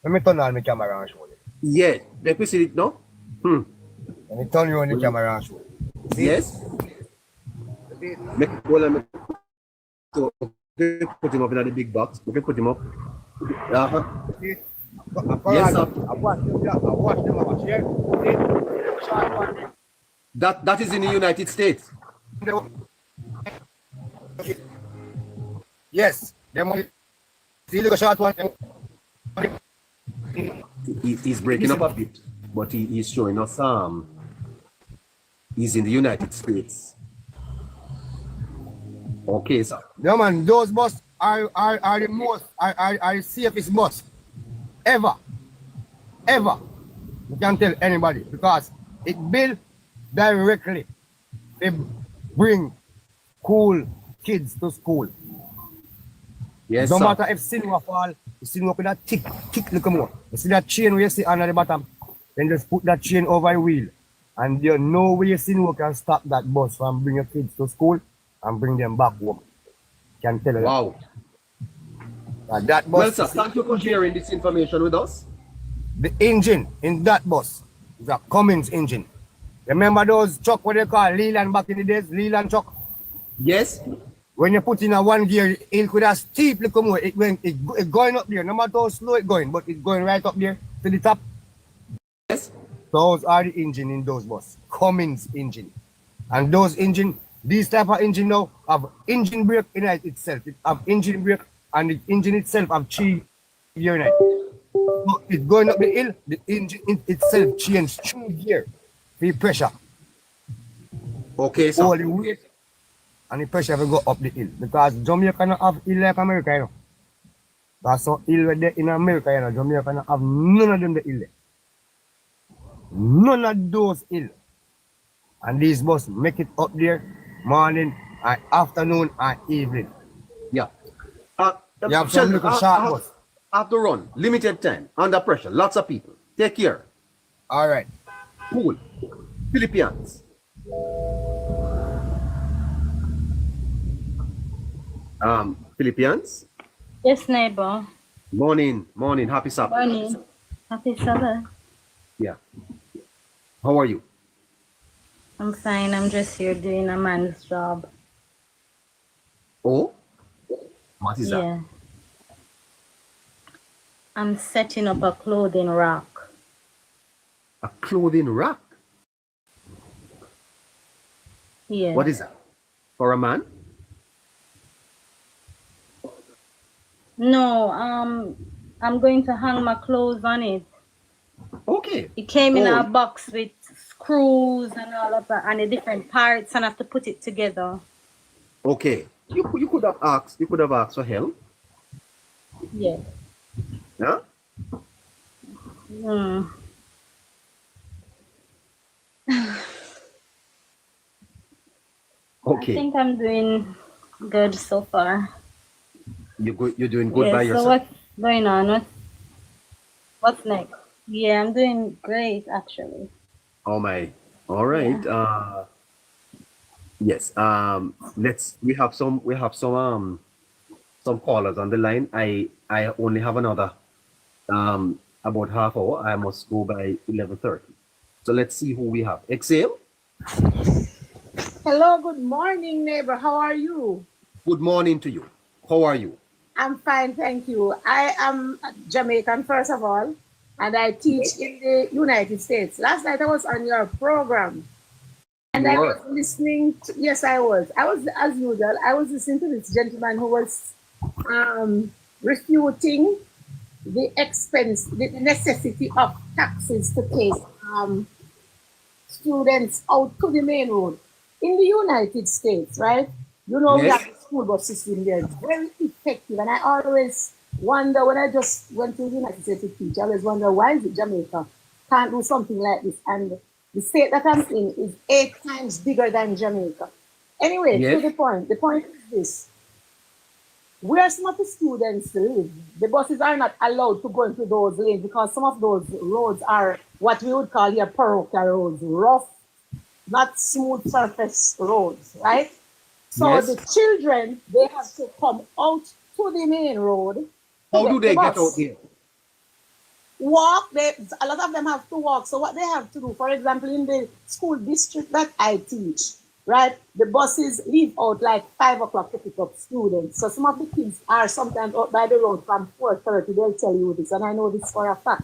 Let me turn on my camera and show you. Yeah, let me see it now. Let me turn you on the camera and show you. See? Yes. Make so okay, put him up in the big box. We can put him up. See? Yes, sir. I watch them, yeah? See? Short one. That is in the United States. Yes, them see the short one. He's breaking up a bit, but he's showing us he's in the United States. Okay, sir. No man, those bus are the most are the safest bus ever. You can't tell anybody because it built directly. They bring cool kids to school. Yes, no sir. matter if Sinwa fall, you see up with that tick little more. You see that chain where you see under the bottom, then just put that chain over the wheel. And you know where you can stop that bus from bring your kids to school and bring them back home. Can tell you Wow. that bus. Well, sir, thank you for sharing this information with us. The engine in that bus is a Cummins engine. Remember those truck what they call Leland back in the days? Leland truck? Yes. When you put in a one gear, it could have steeply come out. It going up there, no matter how slow it going, but it's going right up there to the top. Yes. Those are the engine in those buses. Cummins engine. And those engine, these type of engine now have engine brake in it itself. It have engine brake and the engine itself have 3 gear in it. So it's going up the hill, the engine itself change 3 gear for the pressure. Okay, sir. All the weight and the pressure will go up the hill. Because Jamaica don't have hill like America, you know. That's some hill right there in America, you know. Jamaica don't have none of them the hill there. None of those hill. And these buses make it up there morning and afternoon and evening. Yeah. You have some little short bus. Have to run. Limited time. Under pressure. Lots of people. Take care. All right. Cool. Philippines. Philippines. Yes, neighbor. Morning. Happy Sabbath. Morning. Happy Sabbath. Yeah. How are you? I'm fine. I'm just here doing a man's job. Oh? What is that? Yeah. I'm setting up a clothing rack. A clothing rack? Yeah. What is that? For a man? No, I'm going to hang my clothes on it. Okay. It came in Oh. a box with screws and all of that and the different parts, and I have to put it together. Okay. You could have asked for help. Yeah. Yeah? Mm. I Okay. think I'm doing good so far. You're doing good Yeah, by so yourself. what's going on? What's next? Yeah, I'm doing great actually. Oh my. All right. Yeah. Yes. We have some callers on the line. I only have another about half hour. I must go by 11:30. So let's see who we have. Exhale. Hello, good morning, neighbor. How are you? Good morning to you. How are you? I'm fine, thank you. I am Jamaican, first of all, and I teach in the United States. Last night I was on your program and You I was were. listening to, yes, I was. I was, as usual, I was listening to this gentleman who was refuting the expense, the necessity of taxes to take students out to the main road. In the United States, right? You know, we have Yes. the school bus system there. It's very effective. And I always wonder when I just went to the United States to teach, I always wonder why is it Jamaica can't do something like this? And the state that I'm in is 8 times bigger than Jamaica. Anyway, to Yes. the point. The point is this. Where some of the students live, the buses are not allowed to go into those lanes because some of those roads are what we would call here parochial roads, rough, not smooth surface roads, right? So the Yes. children, they have to come out to the main road to How do get the they get out bus. there? Walk, a lot of them have to walk. So what they have to do, for example, in the school district that I teach, right, the buses leave out like 5 o'clock to pick up students. So some of the kids are sometimes out by the road from 4:30. They'll tell you this, and I know this for a fact.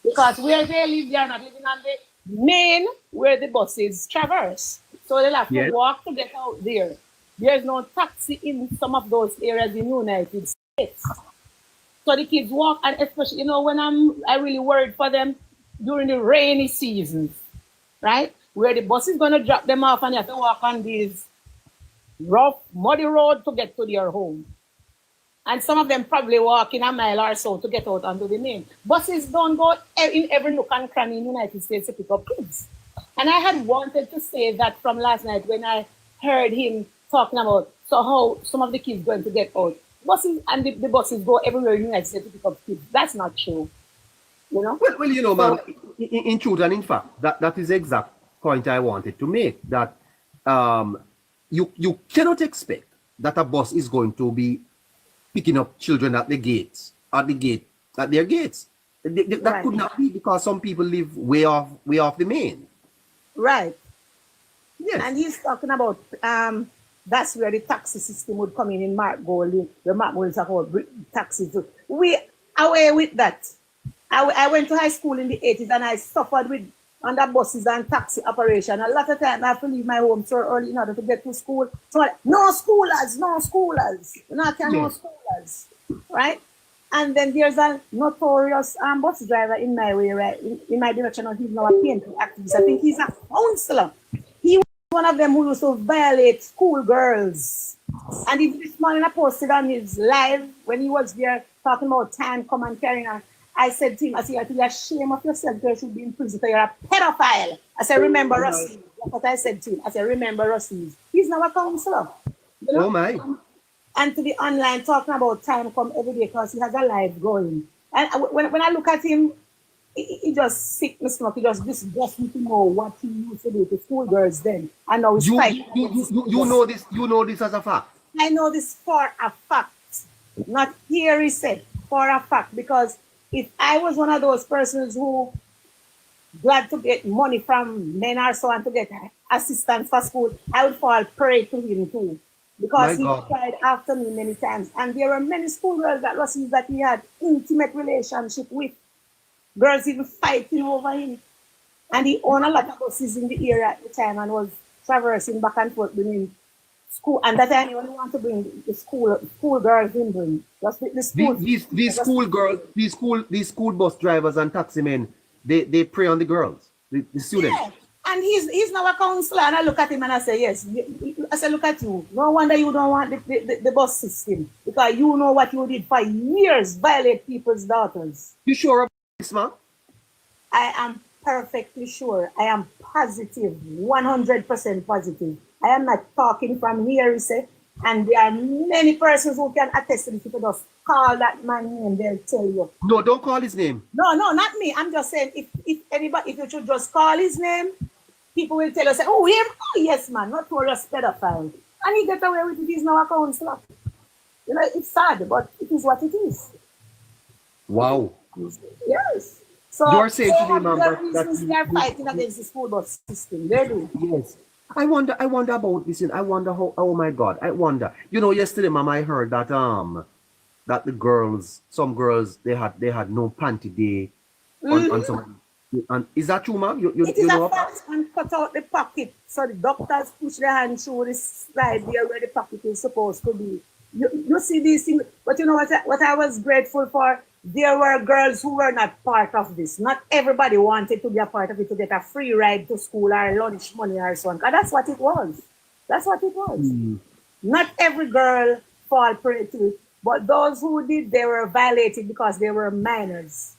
Because where they live, they are not living on the main where the buses traverse. So they'll have to Yes. walk to get out there. There's no taxi in some of those areas in the United States. So the kids walk, and especially, when I really worried for them during the rainy seasons, right? Where the bus is gonna drop them off and they have to walk on these rough, muddy road to get to their home. And some of them probably walking a mile or so to get out onto the main. Buses don't go in every nook and cranny in the United States to pick up kids. And I had wanted to say that from last night when I heard him talking about so how some of the kids going to get out. Buses and the buses go everywhere in the United States to pick up kids. That's not true, you know? Well, ma'am, So in truth and in fact, that is the exact point I wanted to make. That um, you cannot expect that a bus is going to be picking up children at the gates, at their gates. That right, could not be because some people live way off the main. right. Yes. And he's talking about that's where the taxi system would come in Mark Gold, the Mark Gold is about taxis. We away with that. I went to high school in the 80s and I suffered with under buses and taxi operation. A lot of time I have to leave my home so early in order to get to school. So no schoolers, no schoolers. You know, no Yes. schoolers. Right? And then there's a notorious bus driver in my way, right? In my direction, and he's now a painting activist. I think he's a counselor. He was one of them who used to violate schoolgirls. And even this morning I posted on his live when he was there talking about time, come and carrying on. I said to him, I said, you're ashamed of yourself, you should be in prison because you're a pedophile. I said, remember Rossi. That's what I said to him. I said, remember Rossi. He's now a counselor. You know? Oh my. And to be online talking about time come every day because he has a life going. And when I look at him, he just sick my stomach. He just disgusts me to know what he used to do to schoolgirls then. And now he's fighting. You know this. You know this as a fact. I know this for a fact. Not here, he said, for a fact. Because if I was one of those persons who glad to get money from men or so and to get assistance for school, I would fall prey to him too. My Because he God. tried after me many times. And there were many schoolgirls that Russell that he had intimate relationship with. Girls even fighting over him. And he owned a lot of buses in the area at the time and was traversing back and forth bringing school. And that time he only want to bring the school girls in bring. Just the school. These school girls, these school bus drivers and taxi men, they prey on the girls, the students. Yeah. And he's now a counselor. And I look at him and I say, yes. I say, look at you. No wonder you don't want the bus system. Because you know what you did for years, violate people's daughters. You sure about this, man? I am perfectly sure. I am positive, 100% positive. I am not talking from here, you say. And there are many persons who can attest to this. If you just call that man name, they'll tell you. No, don't call his name. No, not me. I'm just saying if anybody, if you should just call his name, people will tell you, say, oh, him? Oh, yes, man, not tourist pedophile. And he get away with it. He's now a counselor. You know, it's sad, but it is what it is. Wow. Yes. So You're saying to me, ma'am, they are fighting against the school bus system. They do. Yes. I wonder about this. I wonder how, oh my God, I wonder. You know, yesterday, ma'am, I heard that that the girls, some girls, they had no panty day on some. And is that true, ma'am? It is a fact, and cut out the pocket. So the doctors push their hand through the slide there where the pocket is supposed to be. You see these things, but you know what I was grateful for? There were girls who were not part of this. Not everybody wanted to be a part of it to get a free ride to school or lunch money or so on. Because that's what it was. That's what it was. Not every girl fall prey to it, but those who did, they were violated because they were minors.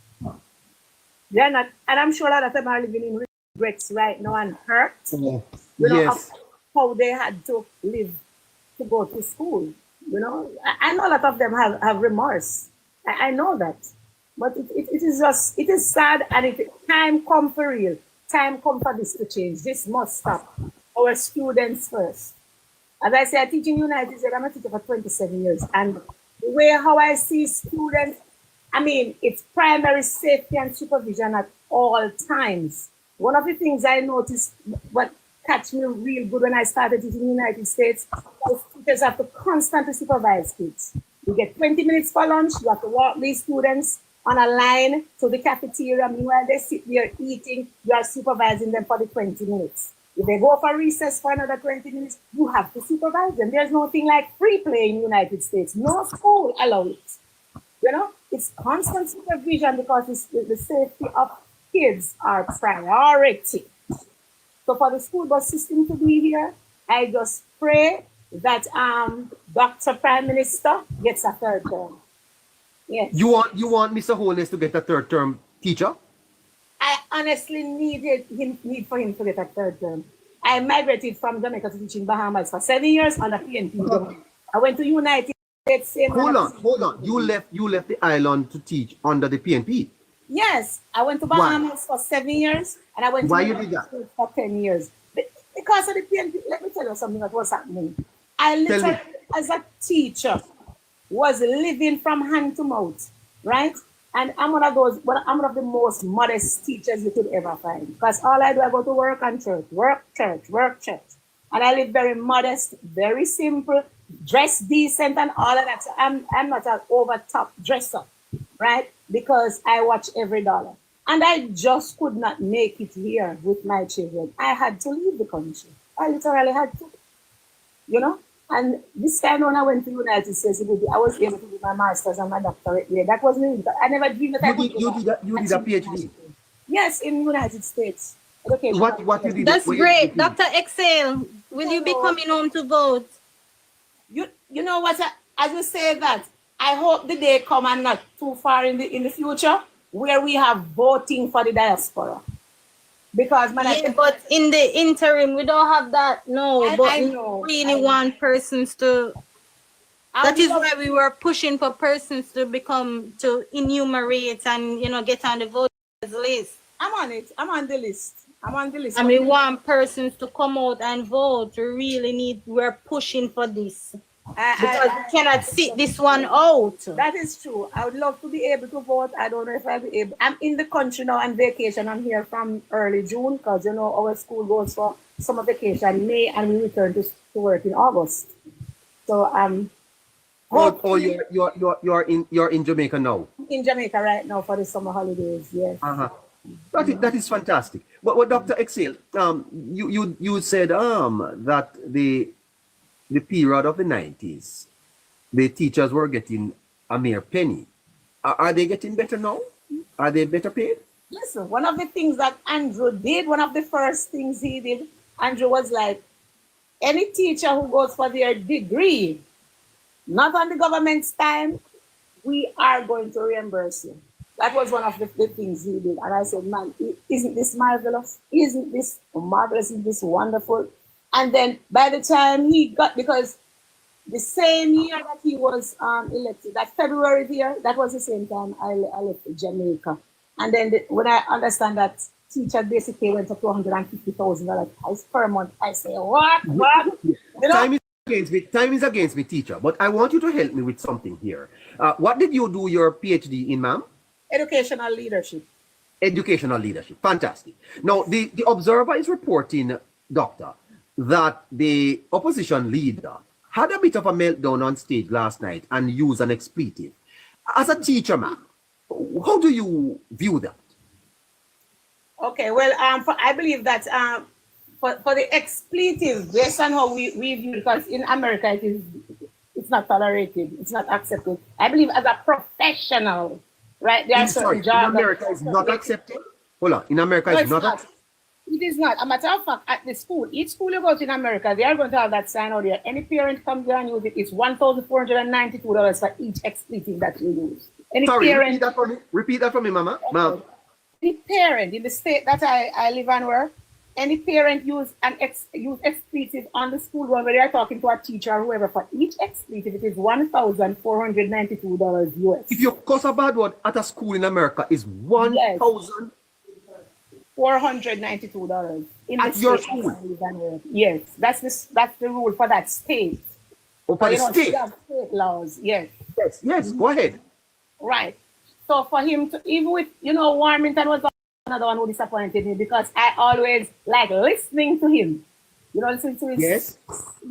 They're not, and I'm sure a lot of them are living in regrets right now and hurt. You know, Yes. how they had to live to go to school. You know, I know a lot of them have remorse. I know that. But it is just, it is sad, and time come for real. Time come for this to change. This must stop. Our students first. As I say, I teach in United States. I'm a teacher for 27 years. And the way how I see students, I mean, it's primary safety and supervision at all times. One of the things I noticed, what catch me real good when I started teaching in the United States, was teachers have to constantly supervise kids. You get 20 minutes for lunch, you have to walk these students on a line to the cafeteria. Meanwhile, they sit there eating, you are supervising them for the 20 minutes. If they go for recess for another 20 minutes, you have to supervise them. There's nothing like free play in the United States. No school allows it. You know, it's constant supervision because the safety of kids are priority. So for the school bus system to be here, I just pray that Dr. Prime Minister gets a third term. Yes. You want Mr. Holness to get a third term teacher? I honestly need for him to get a third term. I migrated from Jamaica to teach in Bahamas for 7 years on the PNP. I went to United States. Hold on. You left the island to teach under the PNP. Yes, I went to Bahamas for 7 years, and I went to United States for 10 years. Because of the PNP, let me tell you something that was happening. I literally, as a teacher, was living from hand to mouth, right? And I'm one of the most modest teachers you could ever find. Because all I do, I go to work and church, work, church. And I live very modest, very simple, dress decent and all of that. So I'm not an over-top dresser, right? Because I watch every dollar. And I just could not make it here with my children. I had to leave the country. I literally had to, you know? And this time when I went to the United States, I was able to do my master's and my doctorate there. That was me. I never dreamed that I could do that. You did a PhD? Yes, in the United States. Okay. What you did? That's great. Dr. Excel, will you be coming home to vote? You know what? As you say that, I hope the day come and not too far in the future where we have voting for the diaspora. Because but in the interim, we don't have that. No, but we really want persons to. That is why we were pushing for persons to enumerate and get on the voters list. I'm on it. I'm on the list. And we want persons to come out and vote. We're pushing for this. Because we cannot sit this one out. That is true. I would love to be able to vote. I don't know if I'll be able. I'm in the country now on vacation. I'm here from early June because our school goes for summer vacation in May and we return to work in August. So you're in Jamaica now. In Jamaica right now for the summer holidays. Yes. That is fantastic. But Dr. Excel, you said that the period of the 90s, the teachers were getting a mere penny. Are they getting better now? Are they better paid? Listen, one of the things that Andrew did, one of the first things he did, Andrew was like, any teacher who goes for their degree, not on the government's time, we are going to reimburse you. That was one of the things he did. And I said, man, isn't this marvelous? Isn't this marvelous? Isn't this wonderful? And then by the time he got, because the same year that he was elected, that February year, that was the same time I left Jamaica. And then when I understand that teacher basically went up to $150,000 per month, I say, what? You know? Time is against me, teacher. But I want you to help me with something here. What did you do your PhD in, ma'am? Educational leadership. Educational leadership. Fantastic. Now, the Observer is reporting, doctor, that the opposition leader had a bit of a meltdown on stage last night and used an expletive. As a teacher, ma'am, how do you view that? Okay, well, I believe that for the expletive, based on how we view, because in America it's not tolerated, it's not accepted. I believe as a professional, right? There are certain jobs. In America is not accepted. Hold on, in America it's not accepted. It is not. A matter of fact, at the school, each school you go to in America, they are going to have that sign out there. Any parent comes there and use it, it's $1,492 for each expletive that you use. Any parent, repeat that for me, Mama. Okay. Ma'am. Any parent in the state that I live and work, any parent use expletive on the school run where they are talking to a teacher or whoever, for each expletive, it is $1,492 US. If you cuss a bad word at a school in America, is $1,492 in at the your state school. that I live and work. Yes, that's the rule for that state. Oh, for the state. State laws. Yes. Yes. Go ahead. Right. So for him to, even with, Warmington was another one who disappointed me because I always like listening to him. Listen to his,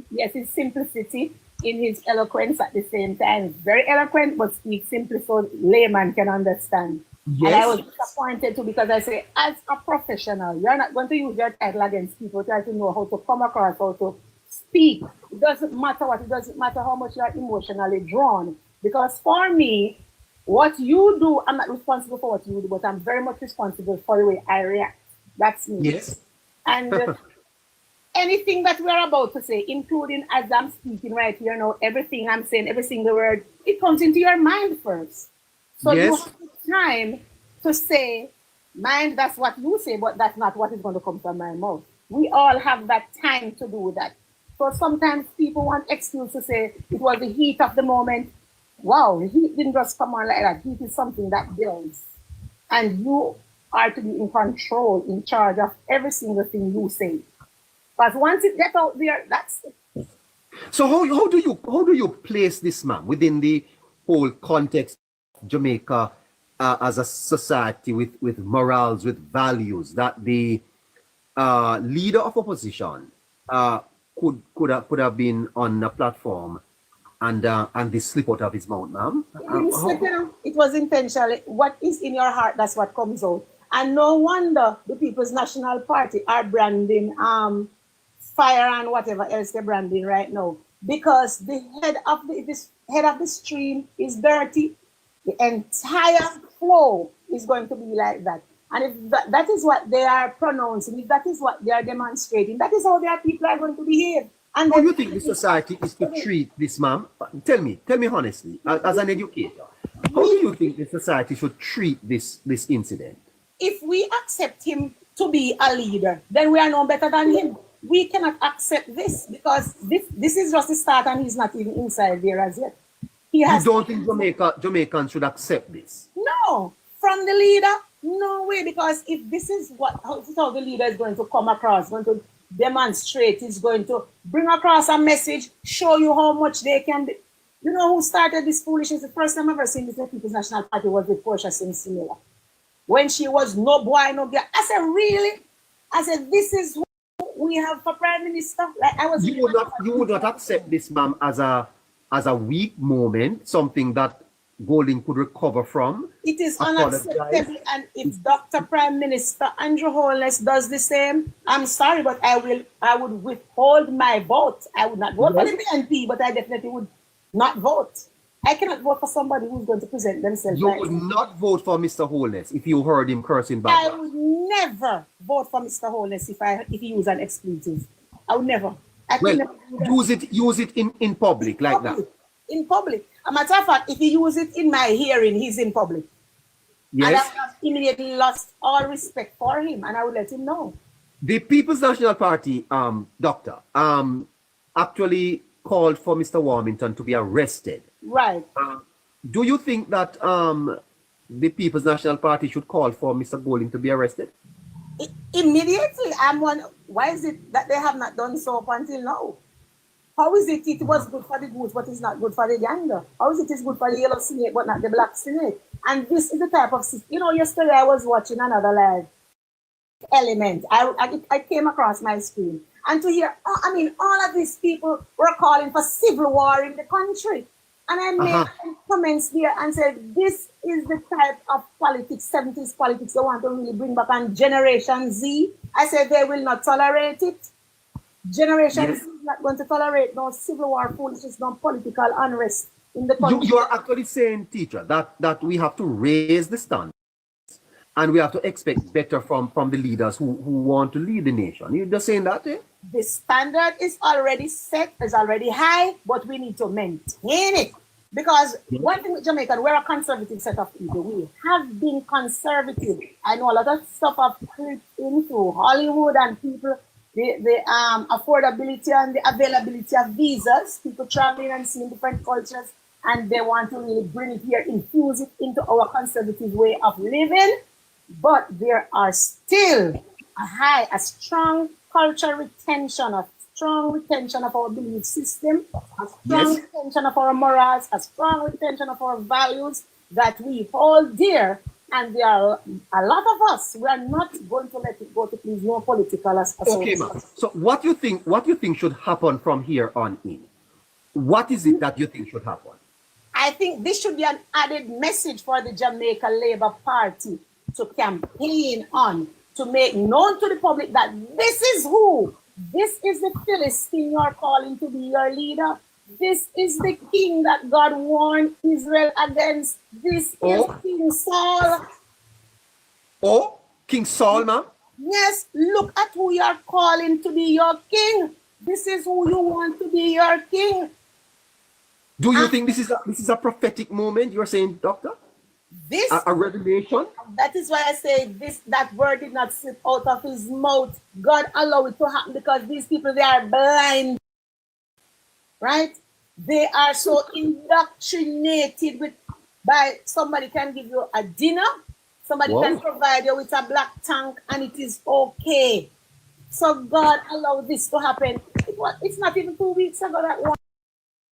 his simplicity in his eloquence at the same time. Very eloquent, but speaks simply so layman can understand. Yes. And I was disappointed too because I say, as a professional, you're not going to use your title against people. Try to know how to come across, how to speak. It doesn't matter what, it doesn't matter how much you're emotionally drawn. Because for me, what you do, I'm not responsible for what you do, but I'm very much responsible for the way I react. That's me. Yes. And anything that we're about to say, including as I'm speaking right here now, everything I'm saying, every single word, it comes into your mind first. So you have the time to say, mind, that's what you say, but that's not what is going to come from my mouth. We all have that time to do that. So sometimes people want excuse to say it was the heat of the moment. Wow, the heat didn't just come on like that. Heat is something that builds. And you are to be in control, in charge of every single thing you say. But once it gets out there, that's it. So how do you place this man within the whole context of Jamaica as a society with morals, with values, that the leader of opposition could have been on a platform and this slip out of his mouth, ma'am? It was intentional. What is in your heart, that's what comes out. And no wonder the People's National Party are branding fire and whatever else they're branding right now. Because the head of the stream is dirty. The entire flow is going to be like that. And if that is what they are pronouncing, if that is what they are demonstrating, that is how their people are going to behave. And how do you think the society is to treat this, ma'am? Tell me honestly, as an educator, how do you think the society should treat this incident? If we accept him to be a leader, then we are no better than him. We cannot accept this because this is just the start and he's not even inside there as yet. You don't think Jamaicans should accept this? No, from the leader, no way, because if this is how the leader is going to come across, going to demonstrate, is going to bring across a message, show you how much they can be. You know who started this foolishness? The first time I've ever seen this in the People's National Party was with Portia Simsimila. When she was no boy, no girl. I said, really? I said, this is what we have for Prime Minister? Like I was. You would not accept this, ma'am, as a weak moment, something that Golding could recover from. It is unacceptable, and if Dr. Prime Minister Andrew Holness does the same, I'm sorry, but I would withhold my vote. I would not vote for the PNP, but I definitely would not vote. I cannot vote for somebody who's going to present themselves. You would not vote for Mr. Holness if you heard him cursing back. I would never vote for Mr. Holness if he used an expletive. I would never. Use it in public like that. In public. A matter of fact, if he use it in my hearing, he's in public. Yes. And I have immediately lost all respect for him, and I would let him know. The People's National Party, doctor, actually called for Mr. Warmington to be arrested. Right. Do you think that the People's National Party should call for Mr. Golding to be arrested? Immediately, I'm one. Why is it that they have not done so up until now? How is it was good for the goose, but it's not good for the gander? How is it is good for the yellow snake, but not the black snake? And this is the type of system. You know, yesterday I was watching another live element. I came across my screen. And to hear, I mean, all of these people were calling for civil war in the country. And I made comments there and said, this is the type of politics, 70s politics they want to really bring back on Generation Z. I said they will not tolerate it. Generation Z is not going to tolerate no civil war foolishness, no political unrest in the country. You are actually saying, teacher, that we have to raise the standard and we have to expect better from the leaders who want to lead the nation. You're just saying that, eh? The standard is already set, is already high, but we need to maintain it. Because one thing with Jamaica, we're a conservative set of people. We have been conservative. I know a lot of stuff have crept into Hollywood and people, the affordability and the availability of visas, people traveling and seeing different cultures, and they want to really bring it here, infuse it into our conservative way of living. But there are still a strong cultural retention, a strong retention of our belief system, a strong retention of our morals, a strong retention of our values that we hold dear. And there are a lot of us, we are not going to let it go to please no political association. Okay, ma'am. So what you think should happen from here on in? What is it that you think should happen? I think this should be an added message for the Jamaica Labour Party to campaign on, to make known to the public that this is who, this is the Philistine you are calling to be your leader. This is the king that God warned Israel against. This is King Saul. Oh, King Saul, ma'am? Yes, look at who you are calling to be your king. This is who you want to be your king. Do you think this is a prophetic moment? You're saying, doctor? This a revelation? That is why I say that word did not slip out of his mouth. God allowed it to happen because these people, they are blind. Right? They are so indoctrinated by somebody can give you a dinner, somebody can provide you with a black tank, and it is okay. So God allowed this to happen. It's not even 2 weeks ago that one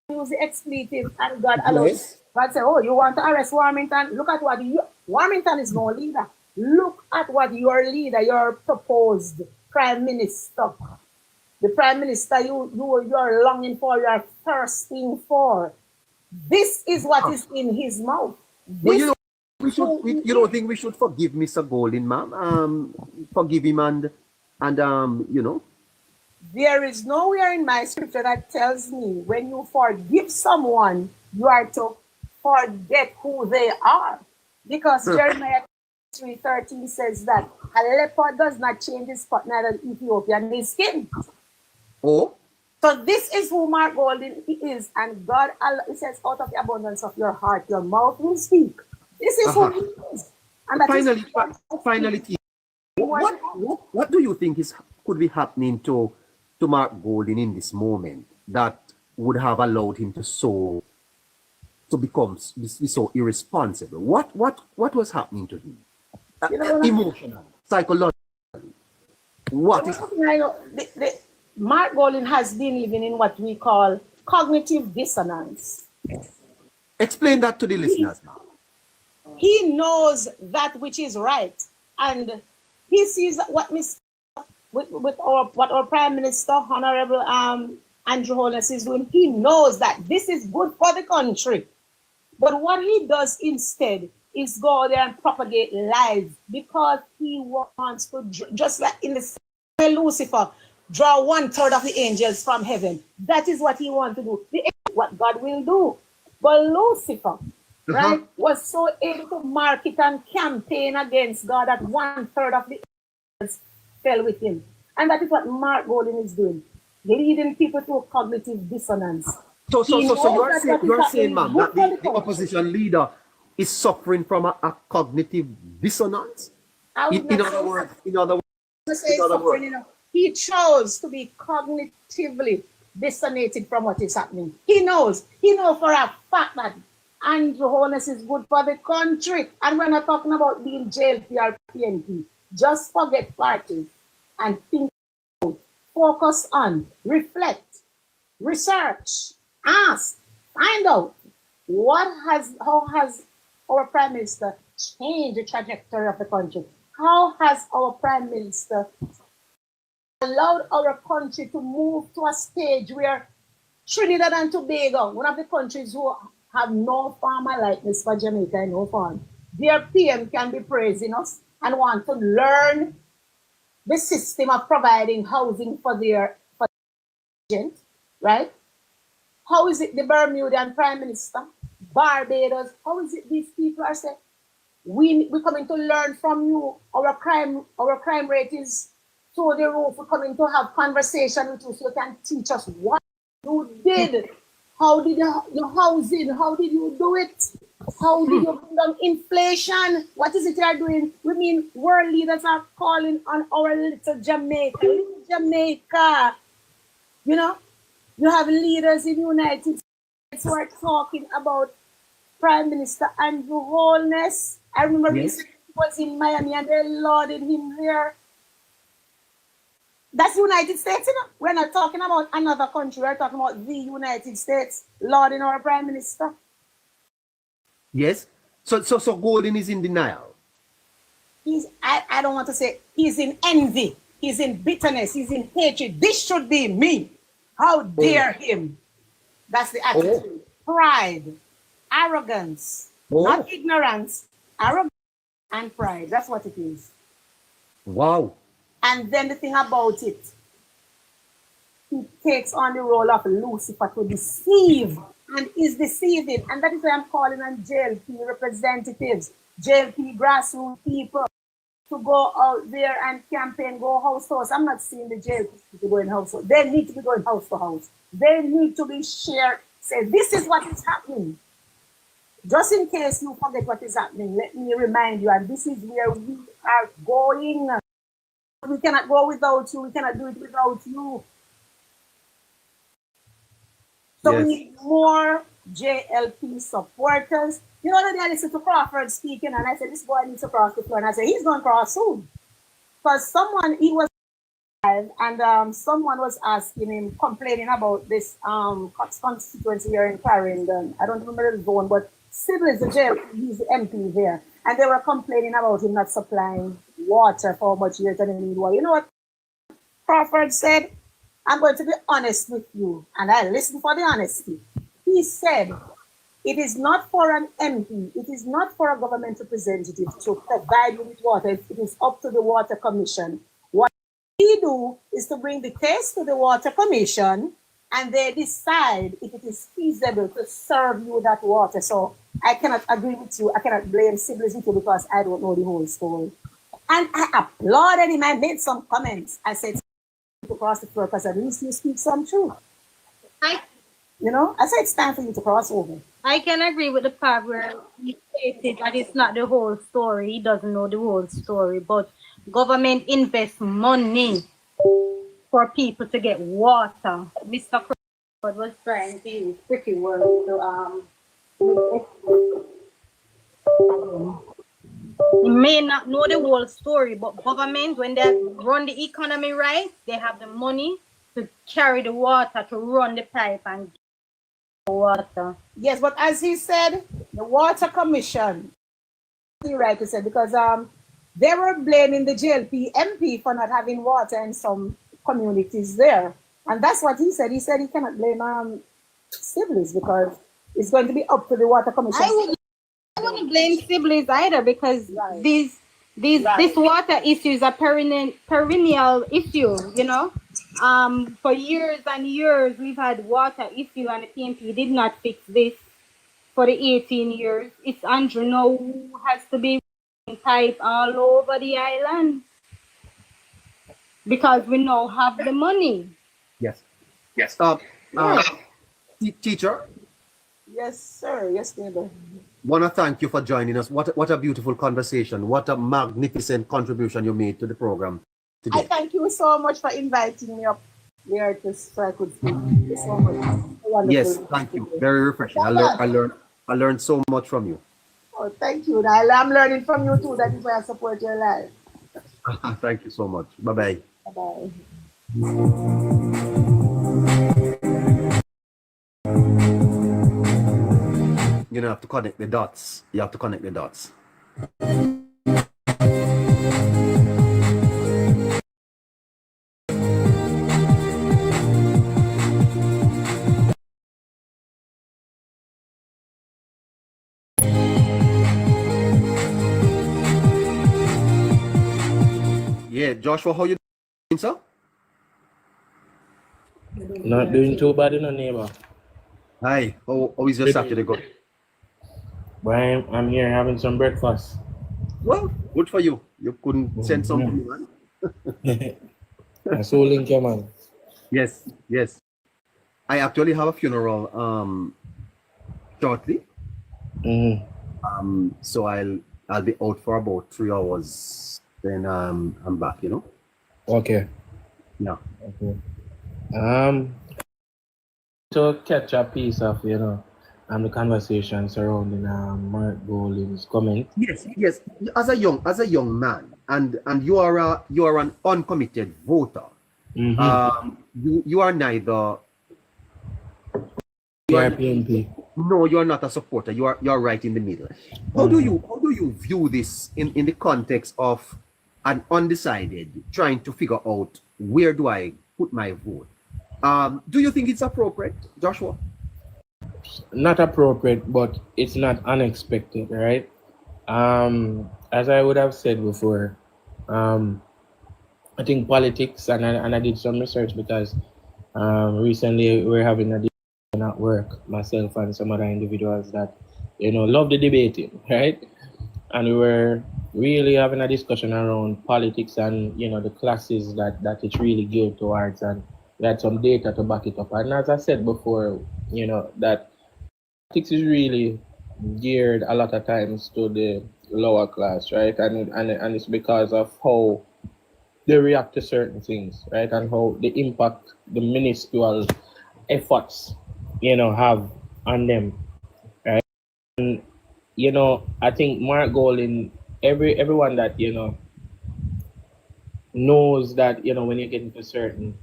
used the expletive, and God allowed it. God said, oh, you want to arrest Warmington? Look at what Warmington is no leader. Look at what your leader, your proposed prime minister, the prime minister you're longing for, you're thirsting for. This is what is in his mouth. Well, you don't think we should forgive Mr. Golding, ma'am? Forgive him and you know. There is nowhere in my scripture that tells me when you forgive someone, you are to forget who they are. Because Jeremiah 3:13 says that a leopard does not change his spot, neither Ethiopian his skin. Oh. So this is who Mark Golding is, and God, it says, out of the abundance of your heart, your mouth will speak. This is who he is. And that finally, what do you think could be happening to Mark Golding in this moment that would have allowed him to become so irresponsible? What was happening to him? Emotionally, psychologically. What is Mark Golding has been living in what we call cognitive dissonance. Explain that to the listeners now. He knows that which is right, and he sees what our Prime Minister, Honorable Andrew Holness, is doing. He knows that this is good for the country. But what he does instead is go there and propagate lies because he wants to, just like in the same Lucifer, draw 1/3 of the angels from heaven. That is what he wants to do. What God will do. But Lucifer, right, was so able to market and campaign against God that 1/3 of the angels fell with him. And that is what Mark Golding is doing, leading people to a cognitive dissonance. So you're saying, ma'am, that the opposition leader is suffering from a cognitive dissonance? In other words, he chose to be cognitively disconnected from what is happening. He knows for a fact that Andrew Holness is good for the country. And we're not talking about being JLP or PNP. Just forget parties and think, focus on, reflect, research, ask, find out how has our Prime Minister changed the trajectory of the country? How has our Prime Minister allowed our country to move to a stage where Trinidad and Tobago, one of the countries who have no farmer likeness for Jamaica and no farm, their PM can be praising us and want to learn the system of providing housing for their agent, right? How is it the Bermudian Prime Minister, Barbados, how is it these people are saying, we're coming to learn from you, our crime rate is through the roof, we're coming to have conversation with you so you can teach us what you did. How did your housing, how did you do it? How did you bring down inflation? What is it you're doing? We mean world leaders are calling on our little Jamaica. Little Jamaica. You know, you have leaders in the United States who are talking about Prime Minister Andrew Holness. I remember recently he was in Miami and they lauded him there. That's the United States, you know. We're not talking about another country. We're talking about the United States lauding our Prime Minister. Yes. So Golden is in denial. I don't want to say he's in envy. He's in bitterness. He's in hatred. This should be me. How dare him? That's the attitude. Pride, arrogance, not ignorance, arrogance and pride. That's what it is. Wow. And then the thing about it, he takes on the role of Lucifer to deceive and is deceiving. And that is why I'm calling on JLP representatives, JLP grassroots people to go out there and campaign, go house to house. I'm not seeing the JLP people going house to house. They need to be going house to house. They need to be shared. Say, this is what is happening. Just in case you forget what is happening, let me remind you, and this is where we are going. We cannot go without you. We cannot do it without you. So we need more JLP supporters. You know, the day I listened to Crawford speaking, and I said, this boy needs to cross the floor. And I said, he's going to cross soon. Because he was live, and someone was asking him, complaining about this constituency here in Clarendon. I don't remember the zone, but Sybil is the JLP, he's the MP there. And they were complaining about him not supplying water for how much years and they need water. You know what Crawford said? I'm going to be honest with you, and I listen for the honesty. He said, it is not for an MP, it is not for a government representative to provide you with water. It is up to the Water Commission. What we do is to bring the case to the Water Commission, and they decide if it is feasible to serve you that water. So I cannot agree with you. I cannot blame siblings with you because I don't know the whole story. And I applauded him. I made some comments. I said, to cross the floor because at least you speak some truth. I said it's time for you to cross over. I can agree with the part where he stated that it's not the whole story. He doesn't know the whole story, but government invests money for people to get water. Mr. Crawford was trying to use tricky words to you may not know the whole story, but government, when they run the economy right, they have the money to carry the water, to run the pipe and get the water. Yes, but as he said, the Water Commission, you're right to say, because they were blaming the JLP MP for not having water in some communities there. And that's what he said. He said he cannot blame siblings because it's going to be up to the Water Commission. I wouldn't blame siblings either because this water issue is a perennial issue, you know. For years and years we've had water issue and the PNP did not fix this for the 18 years. It's Andrew now who has to be pipe all over the island because we now have the money. Yes. Teacher? Yes, sir. Yes, neighbor. Want to thank you for joining us. What a beautiful conversation. What a magnificent contribution you made to the program today. I thank you so much for inviting me up. the artist so I could speak. Thank you so much. Yes, Wonderful. thank you. Very refreshing. I learned so much from you. Oh, thank you. I'm learning from you too. That is why I support your life. Thank you so much. Bye bye. Bye-bye. You know, have to connect the dots. You have to connect the dots. Yeah, Joshua, how you doing, sir? Not doing too bad, neighbor. Hi, how is your Saturday going? But I'm here having some breakfast. Well, good for you. You couldn't send some to me, man. I saw link, man. Yes, yes. I actually have a funeral shortly. So I'll be out for about 3 hours. Then I'm back, you know. Okay. Yeah. Okay. To catch a piece of, the conversation surrounding Mark Golding's comment. Yes, yes. As a young man, and you are an uncommitted voter. You are neither. You are PNP. No, you are not a supporter. You are right in the middle. How do you view this in the context of an undecided trying to figure out where do I put my vote? Do you think it's appropriate, Joshua? Not appropriate, but it's not unexpected, right? As I would have said before, I think politics, and I did some research because recently we're having a discussion at work, myself and some other individuals that, love the debating, right? And we were really having a discussion around politics and, the classes that it's really geared towards, and we had some data to back it up. And as I said before, that politics is really geared a lot of times to the lower class, right? And it's because of how they react to certain things, right? And how they impact the minuscule efforts, have on them, right? And, I think Mark Golding, everyone that, knows that, when you get into certain,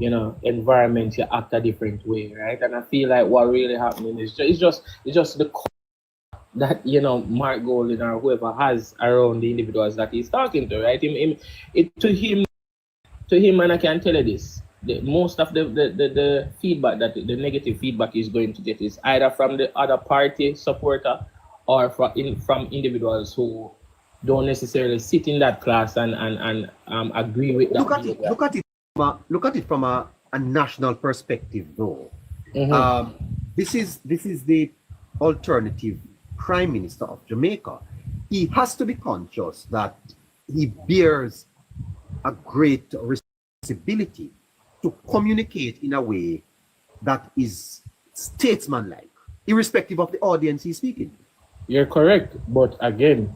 environments, you act a different way, right? And I feel like what really happening is it's just the that Mark Golding or whoever has around the individuals that he's talking to, right? To him, and I can tell you this: most of the feedback the negative feedback he's going to get is either from the other party supporter or from individuals who don't necessarily sit in that class and agree with that. Look at it from a national perspective, though. This is the alternative Prime Minister of Jamaica. He has to be conscious that he bears a great responsibility to communicate in a way that is statesmanlike, irrespective of the audience he's speaking. You're correct, but again,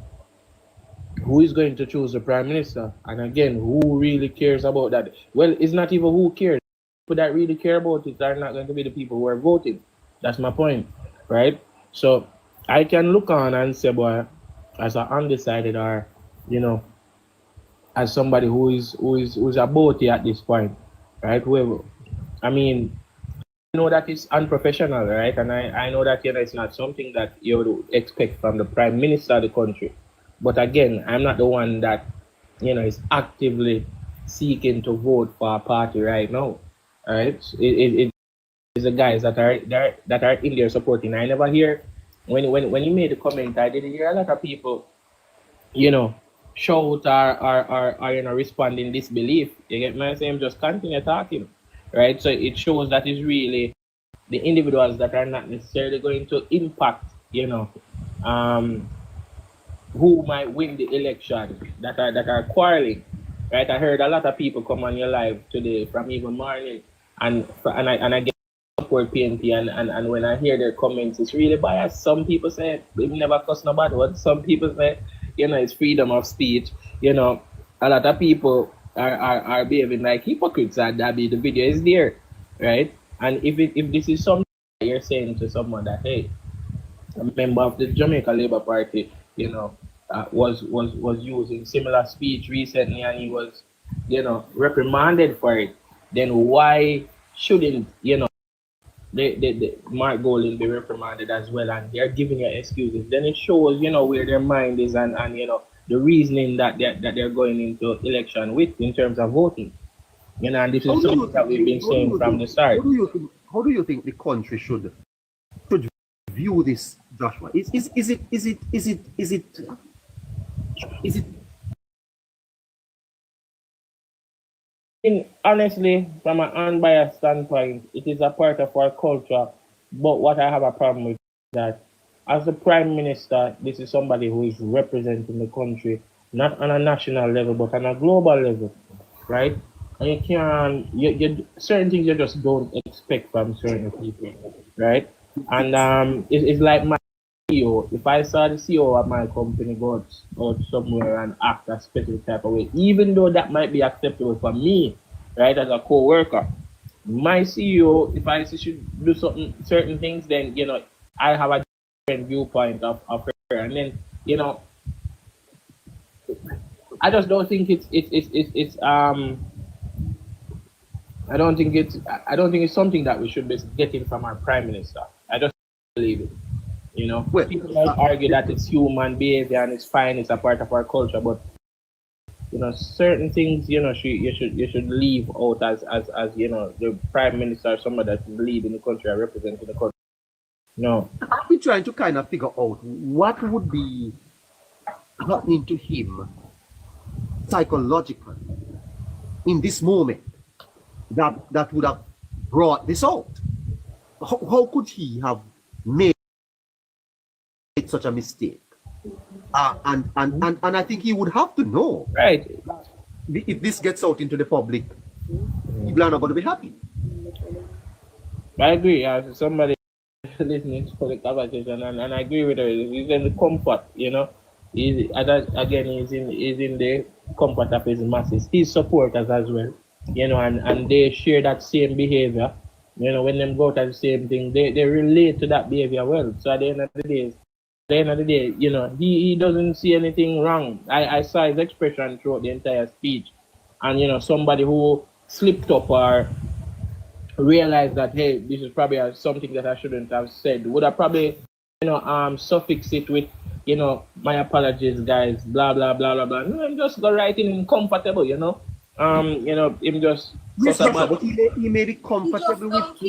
who is going to choose the Prime Minister? And again, who really cares about that? Well, it's not even who cares. People that really care about it are not going to be the people who are voting. That's my point, right? So I can look on and say, boy, as an undecided or, as somebody who's about it at this point, right? Whoever, I mean, I know that it's unprofessional, right? And I know that it's not something that you would expect from the Prime Minister of the country. But again, I'm not the one that is actively seeking to vote for a party right now, right? It's the guys that are in there supporting. I never hear when you made the comment. I didn't hear a lot of people, shout or respond in disbelief. You get my saying? Just continue talking, right? So it shows that it's really the individuals that are not necessarily going to impact, who might win the election that are quarreling, right? I heard a lot of people come on your live today from even morning, and I get support PNP, and when I hear their comments, it's really biased. Some people say we never cuss nobody, but some people say, it's freedom of speech. A lot of people are behaving like hypocrites, and I mean the video is there, right? And if this is something that you're saying to someone that, hey, a member of the Jamaica Labour Party, was using similar speech recently, and he was, reprimanded for it, then why shouldn't, the Mark Golding be reprimanded as well, and they're giving you excuses? Then it shows, where their mind is, and the reasoning that they're going into election with in terms of voting. And this How is do you something that think? we've been How do saying you from think? the start. How do you think the country should view this, Joshua? Is it Honestly, from an unbiased standpoint, it is a part of our culture. But what I have a problem with is that, as the prime minister, this is somebody who is representing the country not on a national level but on a global level, right? And you can certain things you just don't expect from certain people, right? And it's like my CEO. If I saw the CEO of my company go out somewhere and act a specific type of way, even though that might be acceptable for me, right, as a co-worker, my CEO, if I see should do certain things, then I have a different viewpoint of her, and then I just don't think it's I don't think it's something that we should be getting from our prime minister. I just believe it. well? People might argue that it's human behavior and it's fine, it's a part of our culture, but certain things, you should leave out as the prime minister, somebody that's leading the country or representing the country. No. I've been trying to kind of figure out what would be happening to him psychologically in this moment that would have brought this out. How could he have made such a mistake? And I think he would have to know, right? If this gets out into the public, people are not going to be happy. I agree. As somebody listening to the conversation, and I agree with her. He's in the comfort, He's in the comfort of his masses, his supporters as well, and they share that same behavior. When them go to the same thing, they relate to that behavior well. So at the end of the day, he doesn't see anything wrong. I saw his expression throughout the entire speech, and somebody who slipped up or realized that, hey, this is probably something that I shouldn't have said, would have probably suffix it with my apologies, guys, blah blah blah blah blah. No, I'm just go writing comfortable, him just Yes, but he made it comfortable with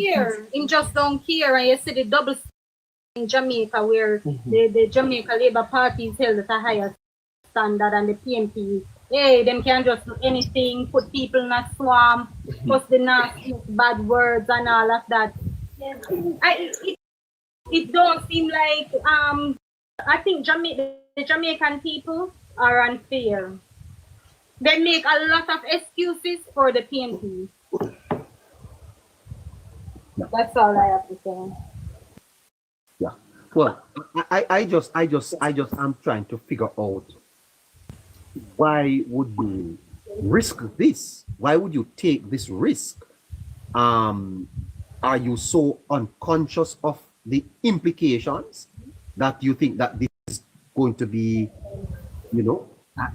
Him just don't care, and you see the double in Jamaica, where the Jamaica Labour Party is held at a higher standard, and the PNP, hey, them can just do anything, put people in a swarm, post the nasty bad words and all of that. It don't seem like I think the Jamaican people are unfair. They make a lot of excuses for the PNP. That's all I have to say. Yeah. Well, I'm trying to figure out, why would you risk this? Why would you take this risk? Are you so unconscious of the implications that you think that this is going to be,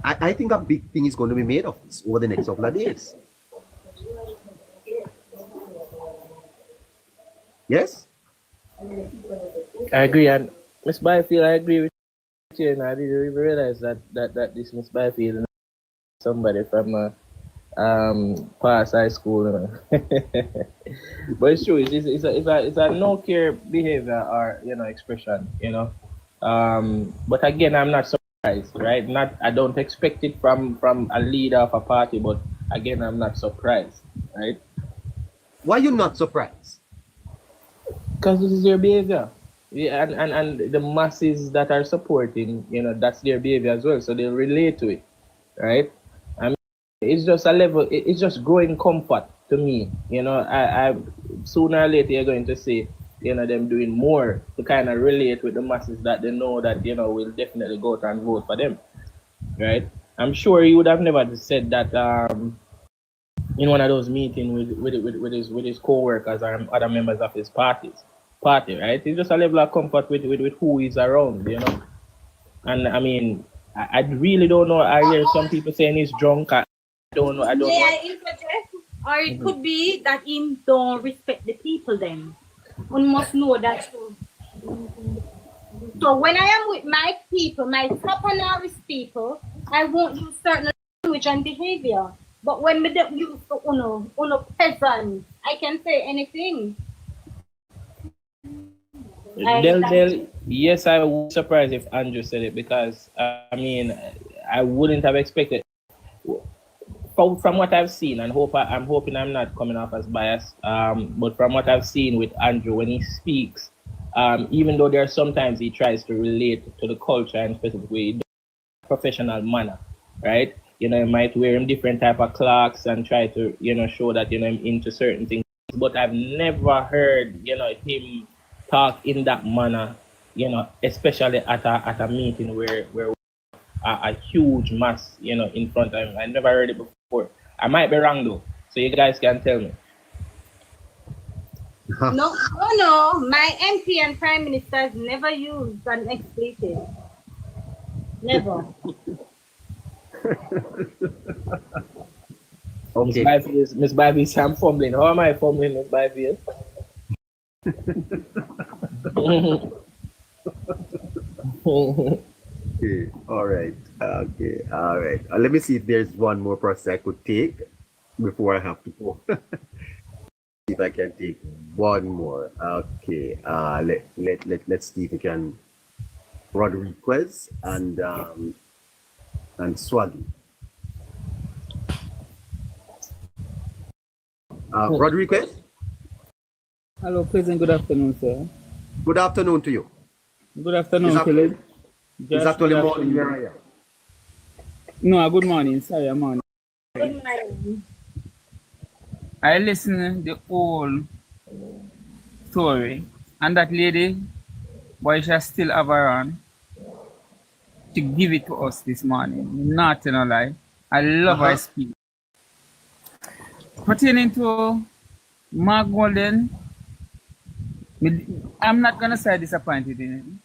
I think a big thing is going to be made of this over the next couple of days. Yes? I agree, and Miss Byfield, I agree with you, and I didn't even realize that this Miss Byfield is somebody from past high school. But it's true. It's a no care behavior or expression. But again, I'm not surprised, right? I don't expect it from a leader of a party, but again, I'm not surprised, right? Why are you not surprised? Because this is their behavior. Yeah, and the masses that are supporting, that's their behavior as well, so they relate to it, right? I mean, it's just a level. It's just growing comfort to me. I sooner or later you're going to see, them doing more to kind of relate with the masses that they know that will definitely go out and vote for them, right? I'm sure he would have never said that in one of those meetings with his co-workers or other members of his party, right? It's just a level of comfort with who he's around, you know. And I mean, I really don't know. I hear some people saying he's drunk. I don't know. I don't Yeah, know. I interject. Or it could be that him don't respect the people then. One must know that too. So when I am with my people, my proper novice people, I won't use certain language and behavior. But when we don't use the uno peasant, I can say anything. Yes, I would be surprised if Andrew said it because I mean, I wouldn't have expected. From what I've seen, and I'm hoping I'm not coming off as biased. But from what I've seen with Andrew when he speaks, even though there are sometimes he tries to relate to the culture in a specific way, in a professional manner, right? You know, he might wear him different type of clocks and try to, you know, show that, you know, I'm into certain things. But I've never heard, you know, him talk in that manner, you know, especially at a meeting where a huge mass, you know, in front of him. I never heard it before. I might be wrong though, so you guys can tell me. No, my MP and Prime Ministers never used an expletive. Never. Okay. Miss Bivey, I'm fumbling. How am I fumbling, Miss Bivey? Okay, all right. Okay, all right. Let me see if there's one more process I could take before I have to go. See if I can take one more. Okay. Let's see if we can Rodriguez and Swaggy. Rodriguez. Hello, President. Good afternoon, sir. Good afternoon to you. Good afternoon, Philip. It's actually morning where I am. No, good morning. Sorry, morning. Good morning. I listened the whole story, and that lady, boy, she still have her on to give it to us this morning. Not to no lie. I love her speech. Pertaining to Mark Golden, I'm not gonna say disappointed in him.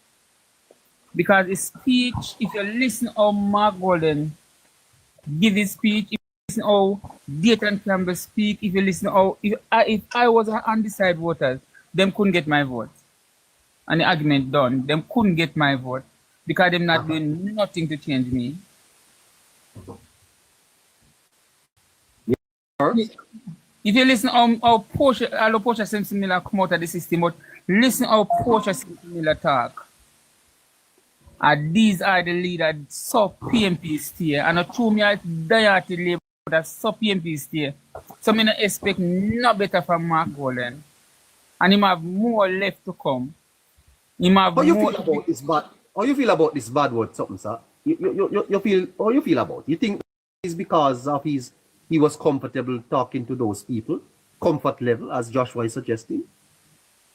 Because his speech, if you listen how Mark Golden give his speech, if you listen how Dayton Campbell speak, if you listen how, if I was an undecided voter, them couldn't get my vote. And the argument done, them couldn't get my vote because them not doing nothing to change me. If you listen how Portia, although Portia seems similar come out of the system, but listen how Portia seems similar talk. And these are the leaders so PMP stay. And I told me I die to labor that so PMP stay. So I don't expect no better from Mark Golden. And he have more left to come. How you feel about this bad? How you feel about this bad word, something, sir? You feel how you feel about it? You think it's because of he was comfortable talking to those people, comfort level, as Joshua is suggesting?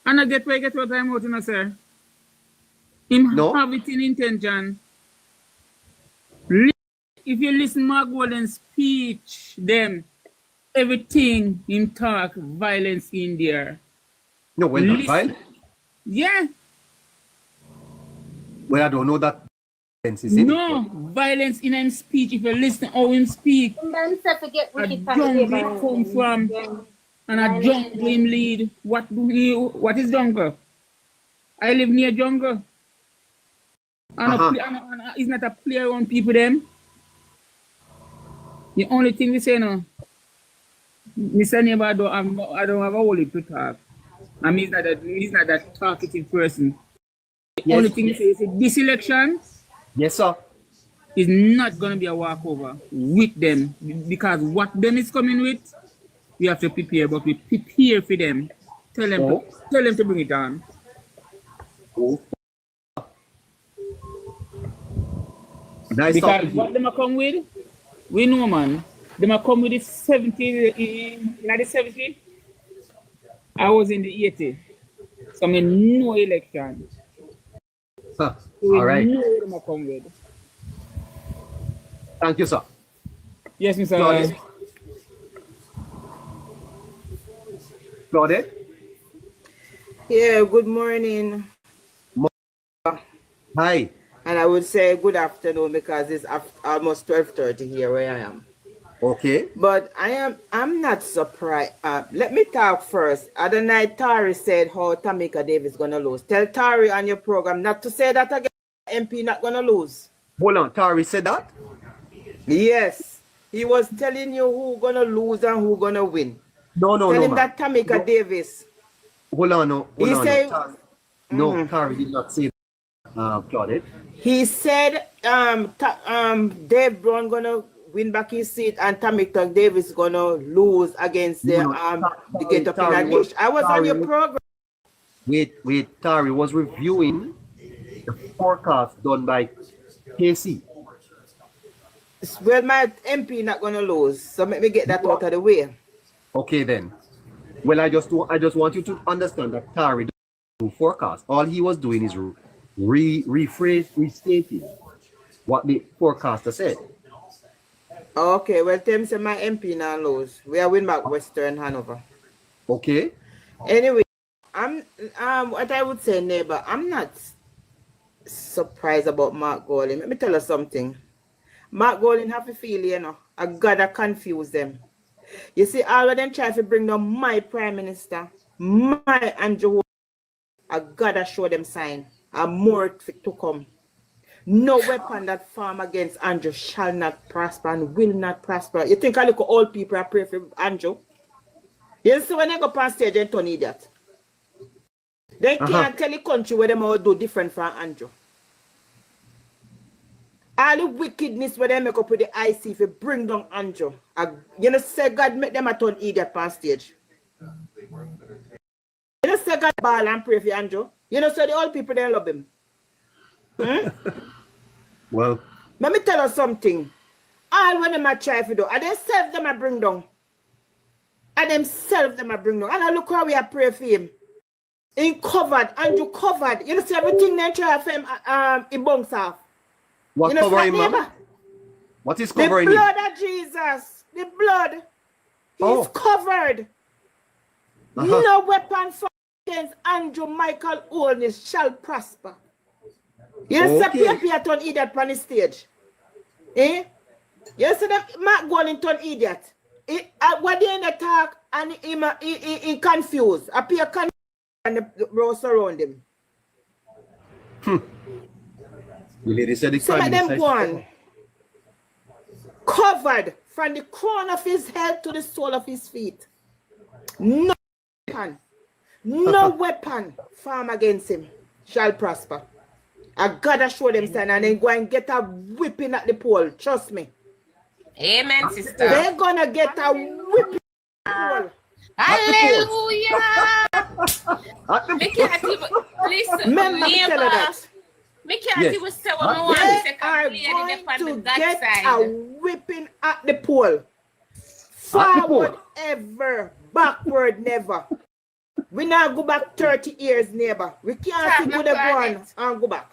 And I get what I'm out, you know, sir. Him have it in intention. If you listen Mark Golden's speech, then everything him talk violence in there. No, well, not violence. Yeah. Well, I don't know that violence is in no, it, violence in him speech. If you listen how him speak, a jungle come from, and a jungle him lead. What is jungle? I live near jungle. And he's not a player on people them. The only thing we say now, Mr. Neighbor, I don't have a whole lot to talk. I mean, he's not that talkative person. The only thing we say is this election, yes, sir, is not going to be a walkover with them because what them is coming with, we have to prepare, but we prepare for them. Tell them to bring it on. Nice because what them are come with, we know, man. Them are come with the 70, in the 70. I was in the 80. So I mean, no election. Huh. All right. Know what them are come with. Thank you, sir. Yes, Mr. Claudette? Lion. Claudette? Yeah, good morning. Hi. And I would say good afternoon because it's almost 12:30 here where I am. Okay. But I'm not surprised. Let me talk first. Other night Tari said how Tamika Davis gonna lose. Tell Tari on your program not to say that again. MP not gonna lose. Hold on, Tari said that? Yes. He was telling you who gonna lose and who gonna win. No, Tell him man. that Tamika Davis. Hold on, no. He said, Tari, no, Tari did not say that, Claudette. He said Dave Brown gonna win back his seat and Tamika Davis gonna lose against the Get Up in a Dish. I was on your program. Wait, Tari was reviewing the forecast done by KC. Well, my MP not gonna lose, so let me get that out of the way. Okay then. Well, I just want you to understand that Tari doesn't do forecast. All he was doing is restating what the forecaster said. Okay, well, Tim said my MP not lose. We are win back Western Hanover. Okay. Anyway, I'm what I would say, neighbor, I'm not surprised about Mark Golding. Let me tell you something. Mark Golding have a feel, you know, I gotta confuse them. You see, all of them try to bring down my prime minister, my Andrew. I gotta show them sign. And more to come. No weapon that form against Andrew shall not prosper and will not prosper. You think I look at old people I pray for Andrew? You see when they go past stage and turn idiot. They can't tell the country where them all do different from Andrew. All the wickedness where they make up with the IC if you bring down Andrew. You know, say God make them a turn idiot past stage. You know, say God ball and pray for Andrew. You know, so the old people, they love him. Well, let me tell you something. All when them a try for do, and themselves them a bring down. And themselves them a bring down. And I look how we are pray for him. In covered, Andrew covered. You know, see everything they try for him, he bunks off. What you know, covering him? What is covering him? The him? blood of Jesus. The blood. He's covered. No weapon for against Andrew Michael Holness shall prosper. You see Pierre turn idiot on the stage. Eh? You see that Mark Golding turn idiot. What they in the talk and he confused. Appear confused and the rows around him. Some of them go on. Covered from the crown of his head to the sole of his feet. No weapon. No weapon formed against him shall prosper. I gotta show them sign and then go and get a whipping at the pole. Trust me. Amen, sister. They're gonna get a whipping at the pole. Hallelujah. Me can't even listen. Remember me tell her that. Me can't even say what I want to say. They are going to get a whipping at the pole. Forward ever, backward never. We now go back 30 years, neighbor. We can't go the one and go back.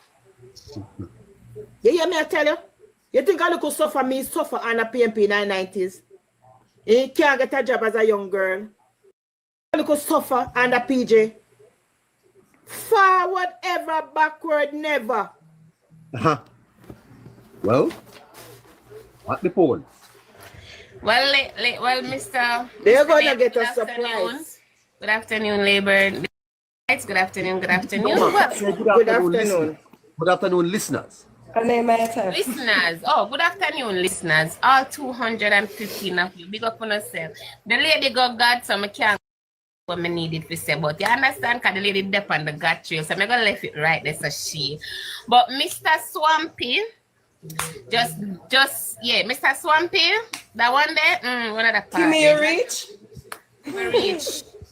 You hear me, I tell you? You think I look who suffer me, suffer on a PMP in the 90s? You can't get a job as a young girl. I look who suffer under PJ. Forward ever, backward never. Well, at the pole. Well, Mr. They're going to get a surprise. Good afternoon, Labor. Good afternoon. Good afternoon. No, good afternoon. Good afternoon, listeners. Listeners. Oh, good afternoon, listeners. All 215 of you. Big up on yourself. The lady got so I can't what I needed to say, but you understand because the lady dep on the gut trail, so I'm gonna leave it right there, so she. But Mr. Swampy, Mr. Swampy, that one there, one of the part. Give me a reach.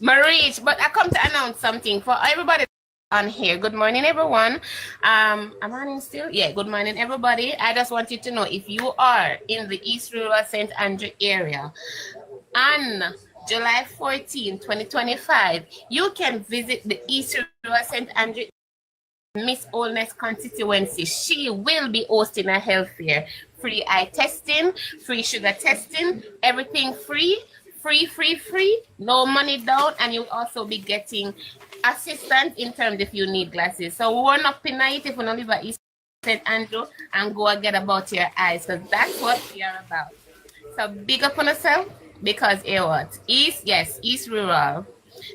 Marich, but I come to announce something for everybody on here. Good morning, everyone. Am I on still? Yeah, good morning, everybody. I just want you to know if you are in the East Rural St. Andrew area on July 14, 2025, you can visit the East Rural St. Andrew Miss Oldness constituency, she will be hosting a health fair. Free eye testing, free sugar testing, everything free, free, no money down, and you'll also be getting assistance in terms if you need glasses. So one up in it if you don't live at East St. Andrew and go and get about your eyes, because that's what we are about. So big up on herself, because what? East Rural.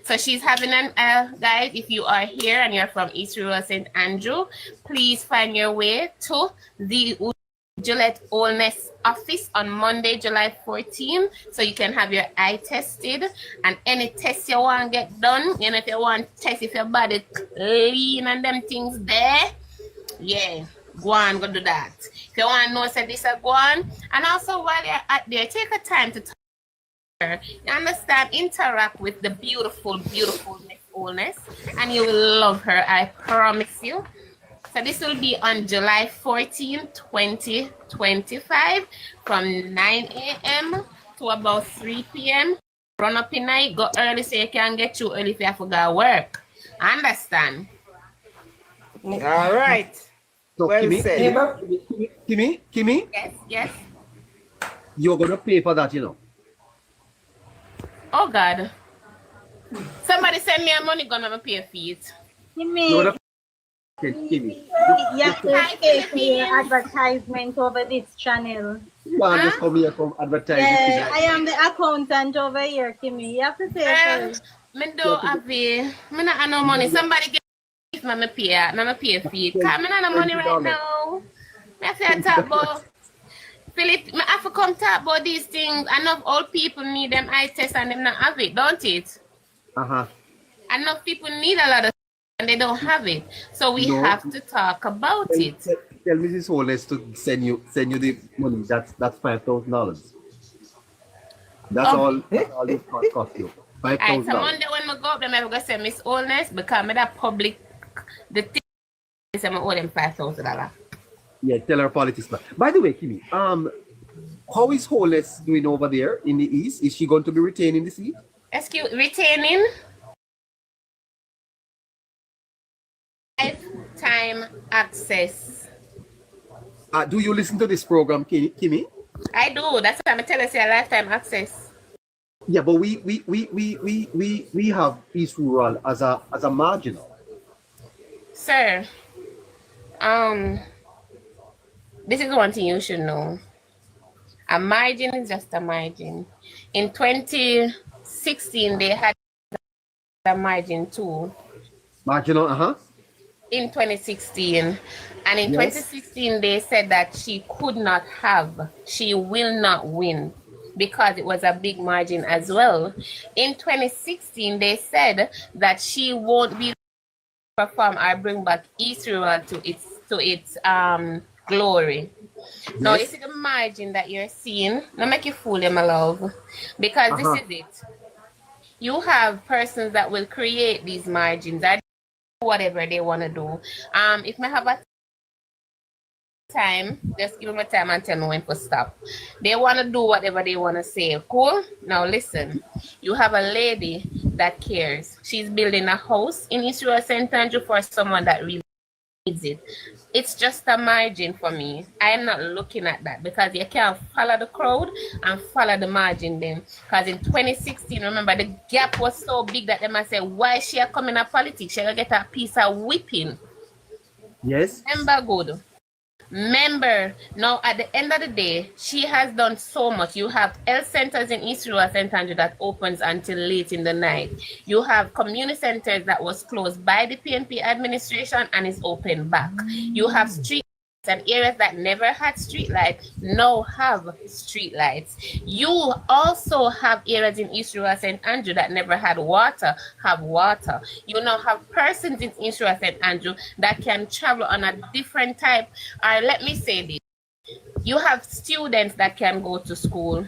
So she's having an guys, if you are here and you're from East Rural St. Andrew, please find your way to the Gillette Oldness office on Monday, July 14, so you can have your eye tested, and any test you want to get done, you know, if you want to test if your body clean and them things there, yeah, go on, go do that. If you want to know, say this, go on. And also while you're out there, take a time to talk to her. You understand? Interact with the beautiful Miss Oldness, and you will love her, I promise you. So this will be on July 14, 2025 from 9 a.m. to about 3 p.m. Run up in night, go early so you can get through early if you have to go work. Understand? All right. So Well Kimmy, said. Kimmy, Yes. you're gonna pay for that, you know. Oh God. Somebody send me a money gun, I'm gonna pay a fee. Kimmy. You have to pay for your advertisement over this channel. You want just come here from advertising. Yeah, I am the accountant over here, Kimmy. You have to pay for it. Me don't have it. Me not have no money. Somebody give me pay. Me pay a fee. Cause me not have no money right now. Me have to talk about Philip. Me have to come talk about these things. Enough old people need them eye tests and them not have it, don't it? Enough people need a lot of and they don't have it. So we have to talk about it. Tell Mrs. Holness to send you the money. That's $5,000. That's all it cost you. Alright, so $5,000. Monday when we go up, them ever go say Miss Oldness because me that public the thing is I'm owe them $5,000. Yeah, tell her politics. By the way, Kimmy, how is Holness doing over there in the East? Is she going to be retaining the seat? Excuse retaining lifetime access. Do you listen to this program, Kimmy? I do. That's what I'm telling you, lifetime access. Yeah, but we have East Rural as a marginal. Sir, this is one thing you should know. A margin is just a margin. In 2016, they had a margin too. Marginal, In 2016. And in 2016, they said that she will not win because it was a big margin as well. In 2016, they said that she won't be perform or bring back East Rural to its glory. Now, you see the margin that you're seeing. Don't make you fool them, my love. Because this is it. You have persons that will create these margins. That whatever they want to do. If I have a time, just give them a time and tell me when to stop. They want to do whatever they want to say. Cool? Now listen, you have a lady that cares. She's building a house in Israel St. Andrew for someone that really needs it. It's just a margin for me. I am not looking at that because you can't follow the crowd and follow the margin then. Because in 2016, remember, the gap was so big that they must say, why is she coming to politics? She going to get a piece of whipping. Yes. Remember good. Remember, now at the end of the day, she has done so much. You have health centers in East Rural St. Andrew that opens until late in the night. You have community centers that was closed by the PNP administration and is open back. You have street and areas that never had street lights now have street lights. You also have areas in East Rural St. Andrew that never had water have water. You now have persons in East Rural St. Andrew that can travel on a different type. Or let me say this. You have students that can go to school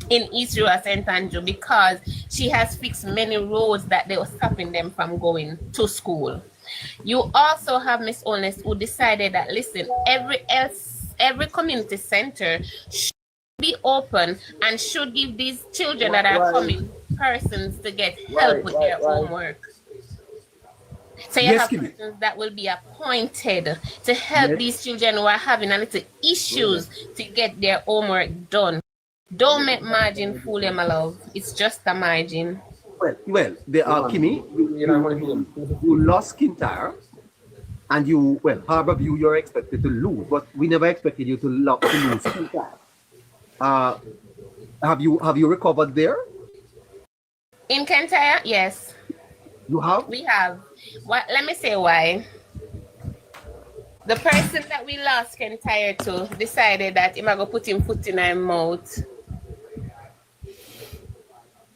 in East Rural St. Andrew because she has fixed many roads that they were stopping them from going to school. You also have Miss Oldness who decided that, listen, every community center should be open and should give these children that are coming persons to get help with their homework. So you Yes, have Kimmy. persons that will be appointed to help these children who are having a little issues to get their homework done. Don't make margin fool them, my love. It's just a margin. Well, there are Kimmy. You lost Kintyre, and Harborview you're expected to lose, but we never expected you to lose Kintyre. Have you recovered there? In Kintyre, yes. You have? We have. What? Let me say why. The person that we lost Kintyre to decided that he might go put him foot in our mouth.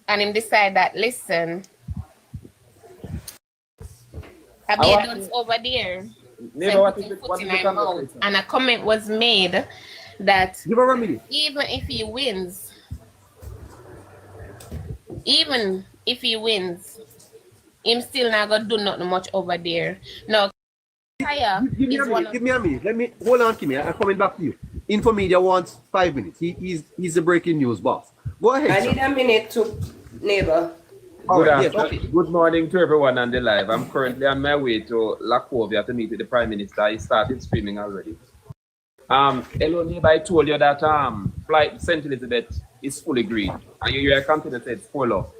And him decide that, listen, I'll be adults over there. So put in our mouth. And a comment was made that even if he wins, him still not gonna do nothing much over there. Now, Give me a minute. Let me hold on, Kimmy. I'm coming back to you. Infomedia wants 5 minutes. He's the breaking news boss. Go ahead. I need a minute to neighbor. Good morning to everyone on the live. I'm currently on my way to Lakovia to meet with the Prime Minister. He started streaming already. Hello, neighbor. I told you that flight St. Elizabeth is fully green, and you continue to say it's full of.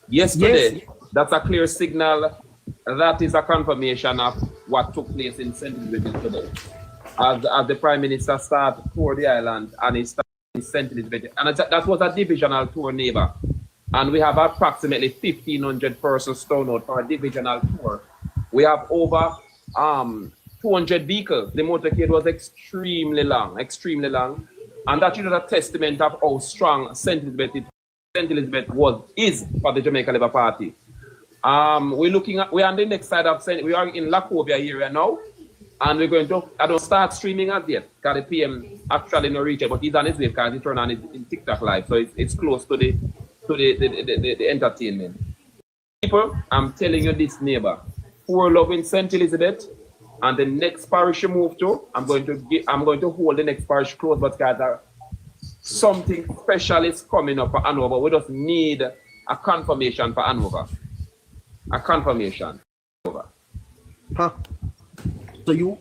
Yesterday, that's a clear signal. That is a confirmation of what took place in St. Elizabeth today. As the Prime Minister started tour the island, and he started in St. Elizabeth, and that was a divisional tour, neighbor. And we have approximately 1,500 persons thrown out for a divisional tour. We have over 200 vehicles. The motorcade was extremely long. And that is a testament of how strong St. Elizabeth is for the Jamaica Labour Party. We're on the next side of we are in Lakovia area now. And we're going to, I don't start streaming as yet, because the PM actually not reach it, but he's on his way because he turned on in TikTok live. So it's close to the entertainment. People, I'm telling you this, neighbor, poor love in St. Elizabeth, and the next parish you move to, I'm going to hold the next parish close, but guys, something special is coming up for Hanover. We just need a confirmation for Hanover. A confirmation. Huh. So you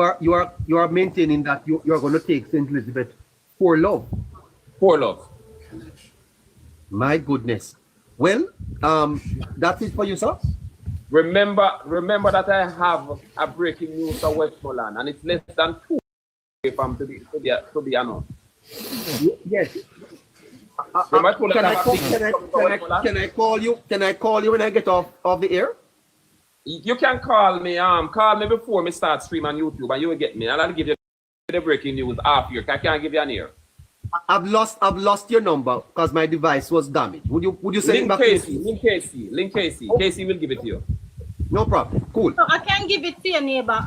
are maintaining that you're going to take St. Elizabeth for love. For love. My goodness. Well, that's it for you, sir. Remember that I have a breaking news for Westmoreland, and it's less than 2 from to be announced. Yes. Can I call you? Can I call you when I get off the air? You can call me. Call me before me start stream on YouTube, and you will get me. And I'll give you the breaking news half year. I can't give you an ear. I've lost your number because my device was damaged. Would you send it back Link to Casey. Casey will give it to you. No problem. Cool. So I can give it to your neighbor.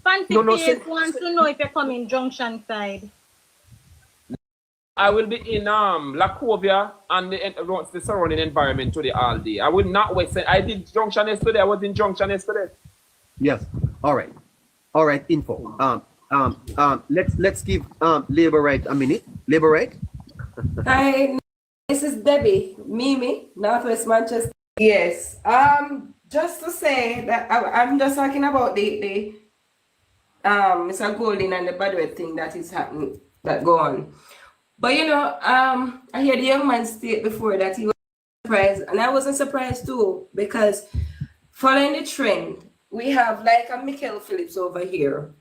Fancy Face wants to know if you're coming Junction side. I will be in Lakovia and the surrounding environment today all day. I will not wait. I did Junction yesterday. I was in Junction yesterday. Yes. All right. Info. Let's give Labor Right a minute. Labor Right. Hi, this is Debbie, Mimi, Northwest Manchester. Yes. Just to say that I'm just talking about the Mr. Golden and the Badwell thing that is happening, that go on. But I heard the young man state before that he was surprised, and I wasn't surprised too, because following the trend, we have like a Michael Phillips over here.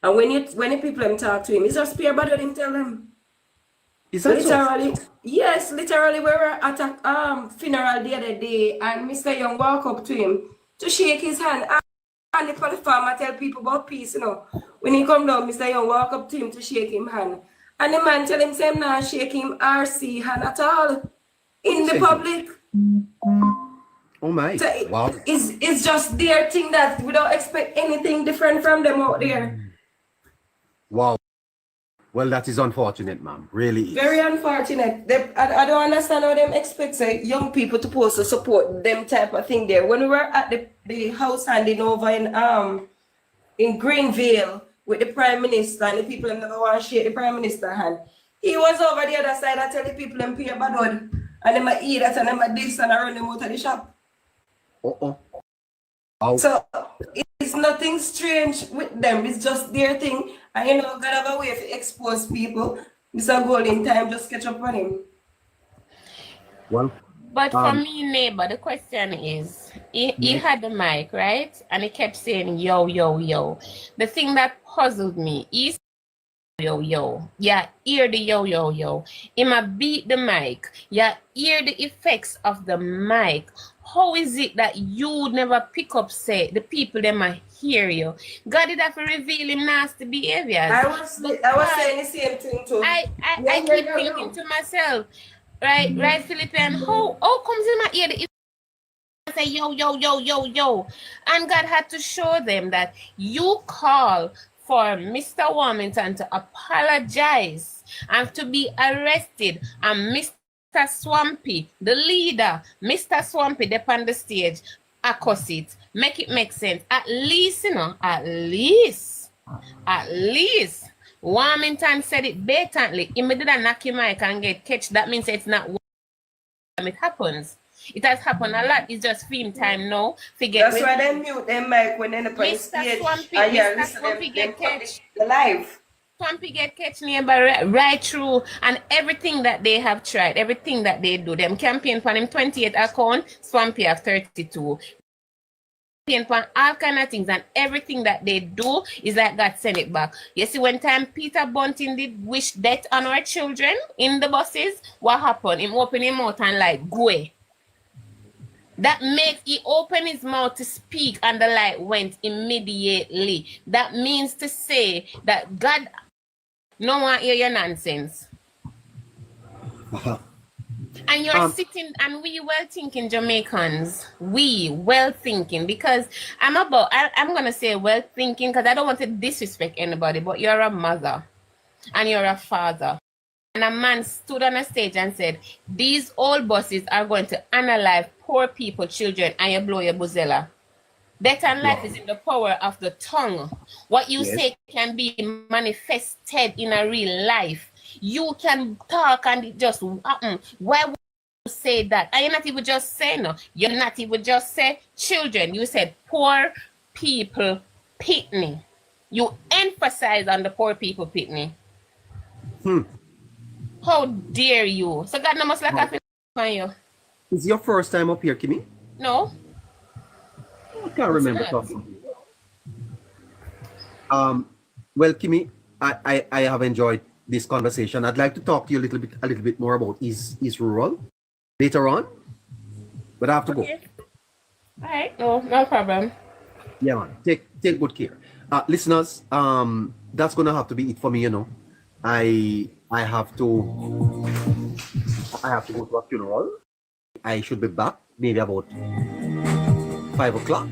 And when the people talk to him, it's just peer bad him tell them. Is that literally? So? Yes, literally we were at a funeral the other day, and Mr. Young walk up to him to shake his hand. And the platform I tell people about peace, When he come down, Mr. Young walk up to him to shake him hand. And the man tell him same now shake him RC hand at all in the public. Oh my! So wow! It's just their thing that we don't expect anything different from them out there. Wow. Well, that is unfortunate, ma'am. Really is. Very unfortunate. I don't understand how them expect young people to supposed to support them type of thing there. When we were at the house handing over in Greenville with the Prime Minister, and the people never want to shake the Prime Minister hand, he was over the other side. I tell the people them pay a bad one, and them eat that and them this and I run them out of the shop. Oh. So it's nothing strange with them. It's just their thing. And you know, God have a way to expose people. Mr. Golden time, just catch up on him. Well, But for me, neighbor, the question is, he had the mic, right? And he kept saying, yo, yo, yo. The thing that puzzled me is, yo, yo. Yeah, hear the yo, yo, yo. He might beat the mic. Yeah, hear the effects of the mic. How is it that you never pick up, say, the people that might hear you? God did have to reveal him nasty behaviors. I was saying the same thing too. I keep thinking to myself, right, Philippine, how comes in my ear the say yo, yo, yo, yo, yo? And God had to show them that you call for Mr. Warmington to apologize and to be arrested, and Mr. Swampy, the leader, Mr. Swampy, up on the stage, accuss it, make it make sense. At least, you know, at least, Warmington said it blatantly. He did not knock him mic and get catch. That means it's not it happens. It has happened a lot. It's just film time now. That's why they mute them mic when they're on the stage. Mr. Swampy get catch live. Swampy get catch neighbor right through, and everything that they have tried, everything that they do, them campaign for him 28 account, Swampy have 32. For all kind of things, and everything that they do is like God send it back. You see, when time Peter Bunting did wish death on our children in the buses, what happened? Him open his mouth and like go away. That makes he open his mouth to speak and the light went immediately. That means to say that God no one hear your nonsense. And you're sitting, and we well thinking Jamaicans, we well thinking, because I'm gonna say well thinking because I don't want to disrespect anybody, but you're a mother and you're a father. And a man stood on a stage and said, these old buses are going to analyze poor people, children, and you blow your buzella. Death and life is in the power of the tongue. What you say can be manifested in a real life. You can talk and it just happen. Why would you say that? And you're not even just saying no. You're not even just say children. You said poor people pitney. You emphasize on the poor people pitney. How dare you? So God must like a feeling on you. Is your first time up here, Kimmy? No. I can't remember talking. Well, Kimmy, I have enjoyed this conversation. I'd like to talk to you a little bit more about East Rural later on, but I have to go. All right, no problem. Yeah, man. Take good care. Listeners, that's gonna have to be it for me, you know. I have to go to a funeral. I should be back maybe about 5 o'clock.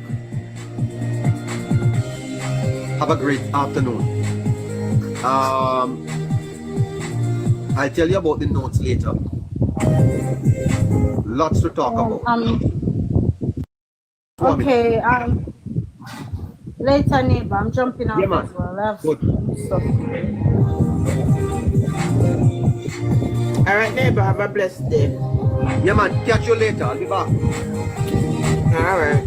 Have a great afternoon. I'll tell you about the notes later. Lots to talk about. Okay, later neighbor, I'm jumping out as well. I have good stuff. All right, neighbor, have a blessed day. Yeah, man. Catch you later. I'll be back. All right.